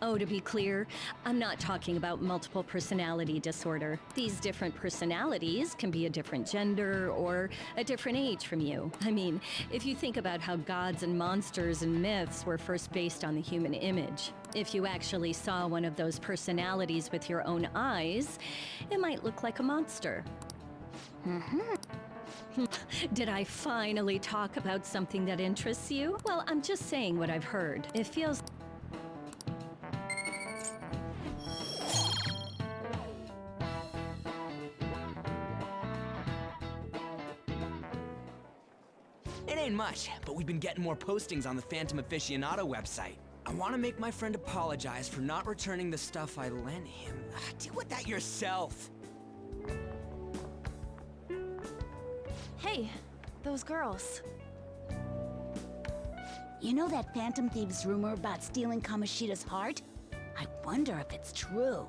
Oh, to be clear, I'm not talking about multiple personality disorder. These different personalities can be a different gender or a different age from you. I mean, if you think about how gods and monsters and myths were first based on the human image, if you actually saw one of those personalities with your own eyes, it might look like a monster. Did I finally talk about something that interests you? Well, I'm just saying what I've heard. It feels... It ain't much, but we've been getting more postings on the Phantom Aficionado website. I want to make my friend apologize for not returning the stuff I lent him. Deal with that yourself. Hey, those girls. You know that Phantom Thieves rumor about stealing Kamoshida's heart? I wonder if it's true.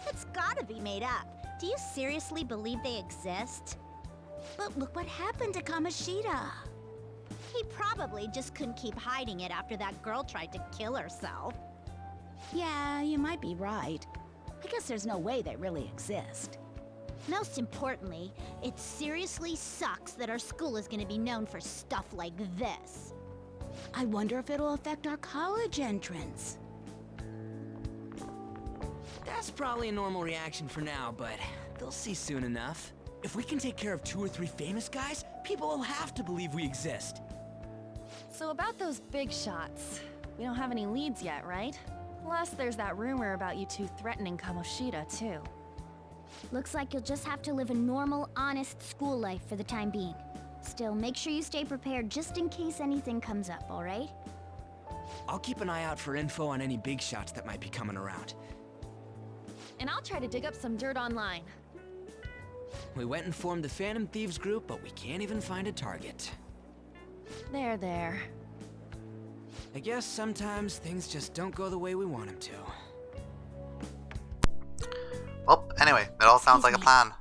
It's gotta be made up. Do you seriously believe they exist? But look what happened to Kamoshida. He probably just couldn't keep hiding it after that girl tried to kill herself. Yeah, you might be right. I guess there's no way they really exist. Most importantly, it seriously sucks that our school is gonna be known for stuff like this. I wonder if it'll affect our college entrance. That's probably a normal reaction for now, but they'll see soon enough. If we can take care of 2 or 3 famous guys, people will have to believe we exist. So about those big shots, we don't have any leads yet, right? Plus, there's that rumor about you two threatening Kamoshida, too. Looks like you'll just have to live a normal, honest school life for the time being. Still, make sure you stay prepared just in case anything comes up, alright? I'll keep an eye out for info on any big shots that might be coming around. And I'll try to dig up some dirt online. We went and formed the Phantom Thieves group, but we can't even find a target. There. I guess sometimes things just don't go the way we want them to. Well, anyway, it all sounds like a plan.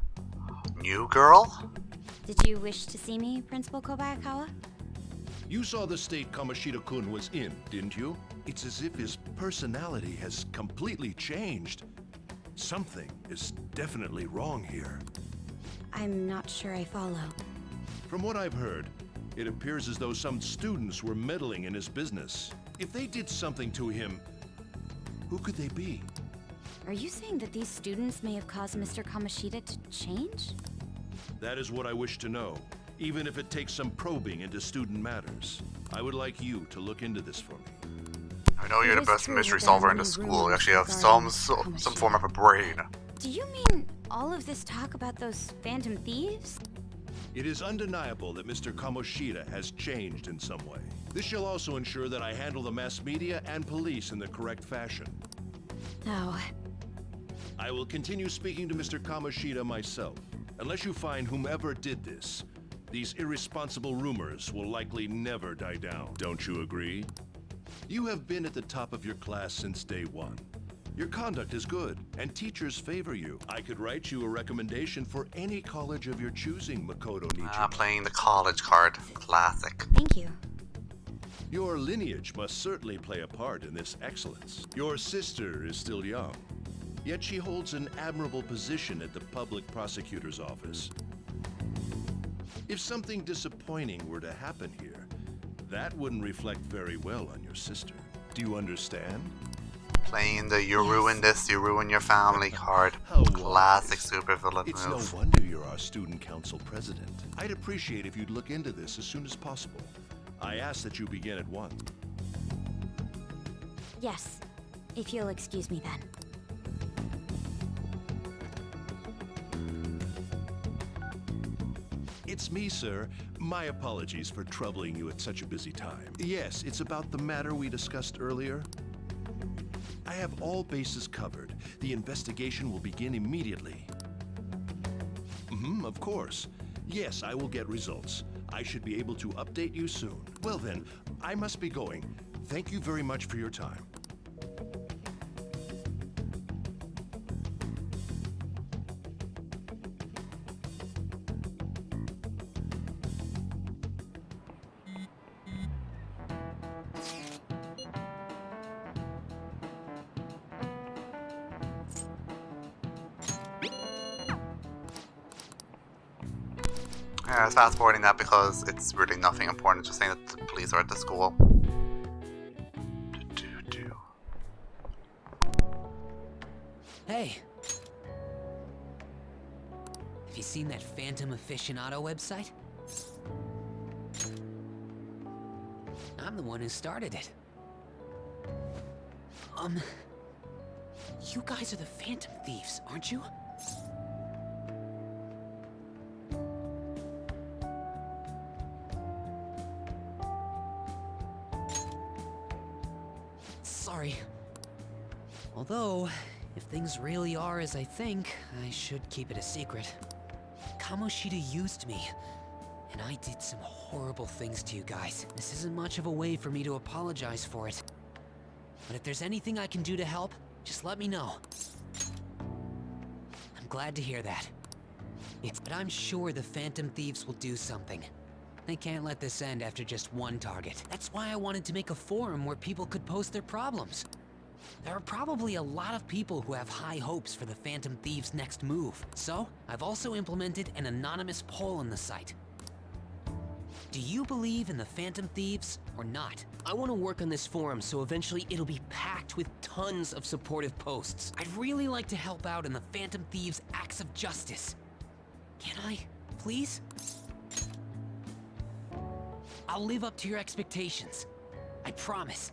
New girl? Did you wish to see me, Principal Kobayakawa? You saw the state Kamoshida-kun was in, didn't you? It's as if his personality has completely changed. Something is definitely wrong here. I'm not sure I follow. From what I've heard, it appears as though some students were meddling in his business. If they did something to him, who could they be? Are you saying that these students may have caused Mr. Kamoshida to change? That is what I wish to know, even if it takes some probing into student matters. I would like you to look into this for me. I know you're the best mystery solver in the school. You actually have some form of a brain. Do you mean all of this talk about those Phantom Thieves? It is undeniable that Mr. Kamoshida has changed in some way. This shall also ensure that I handle the mass media and police in the correct fashion. Oh. I will continue speaking to Mr. Kamoshida myself. Unless you find whomever did this, these irresponsible rumors will likely never die down. Don't you agree? You have been at the top of your class since day one. Your conduct is good, and teachers favor you. I could write you a recommendation for any college of your choosing, Makoto Nichijou. Playing the college card. Classic. Thank you. Your lineage must certainly play a part in this excellence. Your sister is still young, yet she holds an admirable position at the public prosecutor's office. If something disappointing were to happen here, that wouldn't reflect very well on your sister. Do you understand? Playing the you ruin this, you ruin your family card. Classic supervillain It's move. no wonder you're our student council president. I'd appreciate if you'd look into this as soon as possible. I ask that you begin at once. Yes. If you'll excuse me then. It's me, sir. My apologies for troubling you at such a busy time. Yes, it's about the matter we discussed earlier. I have all bases covered. The investigation will begin immediately. Of course. Yes, I will get results. I should be able to update you soon. Well then, I must be going. Thank you very much for your time. I was fast forwarding that because it's really nothing important, just saying that the police are at the school. Hey. Have you seen that Phantom Aficionado website? I'm the one who started it. You guys are the Phantom Thieves, aren't you? Sorry. Although, if things really are as I think, I should keep it a secret. Kamoshida used me, and I did some horrible things to you guys. This isn't much of a way for me to apologize for it. But if there's anything I can do to help, just let me know. I'm glad to hear that. But I'm sure the Phantom Thieves will do something. They can't let this end after just one target. That's why I wanted to make a forum where people could post their problems. There are probably a lot of people who have high hopes for the Phantom Thieves' next move. So, I've also implemented an anonymous poll on the site. Do you believe in the Phantom Thieves or not? I want to work on this forum so eventually it'll be packed with tons of supportive posts. I'd really like to help out in the Phantom Thieves' acts of justice. Can I, please? I'll live up to your expectations. I promise.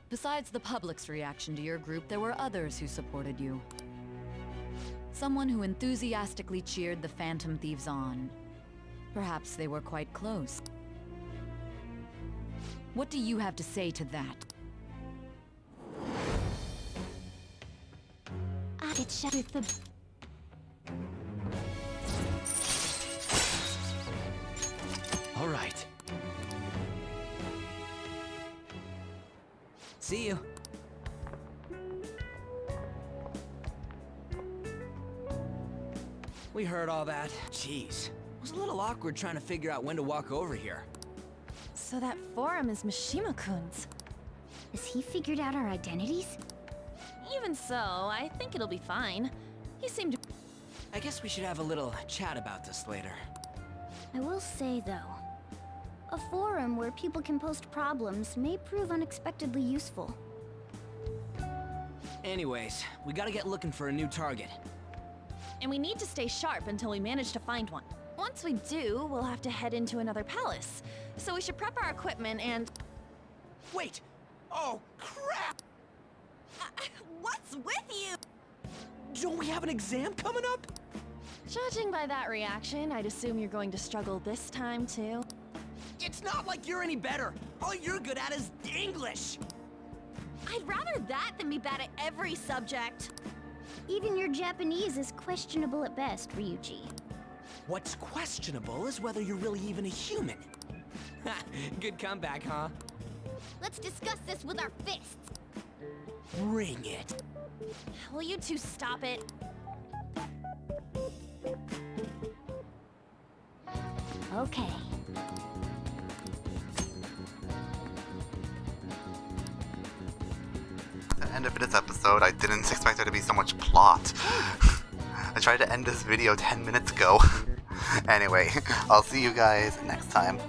Besides the public's reaction to your group, there were others who supported you. Someone who enthusiastically cheered the Phantom Thieves on. Perhaps they were quite close. What do you have to say to that? I get shot with the... All right. See you. We heard all that. Jeez. It was a little awkward trying to figure out when to walk over here. So that forum is Mishima-kun's. Has he figured out our identities? Even so, I think it'll be fine. He seemed to... I guess we should have a little chat about this later. I will say, though, a forum where people can post problems may prove unexpectedly useful. Anyways, we gotta get looking for a new target. And we need to stay sharp until we manage to find one. Once we do, we'll have to head into another palace. So we should prep our equipment and... Wait! Oh, crap! What's with you? Don't we have an exam coming up? Judging by that reaction, I'd assume you're going to struggle this time, too. It's not like you're any better. All you're good at is English. I'd rather that than be bad at every subject. Even your Japanese is questionable at best, Ryuji. What's questionable is whether you're really even a human. Good comeback, huh? Let's discuss this with our fists. Bring it. Will you two stop it? Okay. At the end of this episode, I didn't expect there to be so much plot. I tried to end this video 10 minutes ago. Anyway, I'll see you guys next time.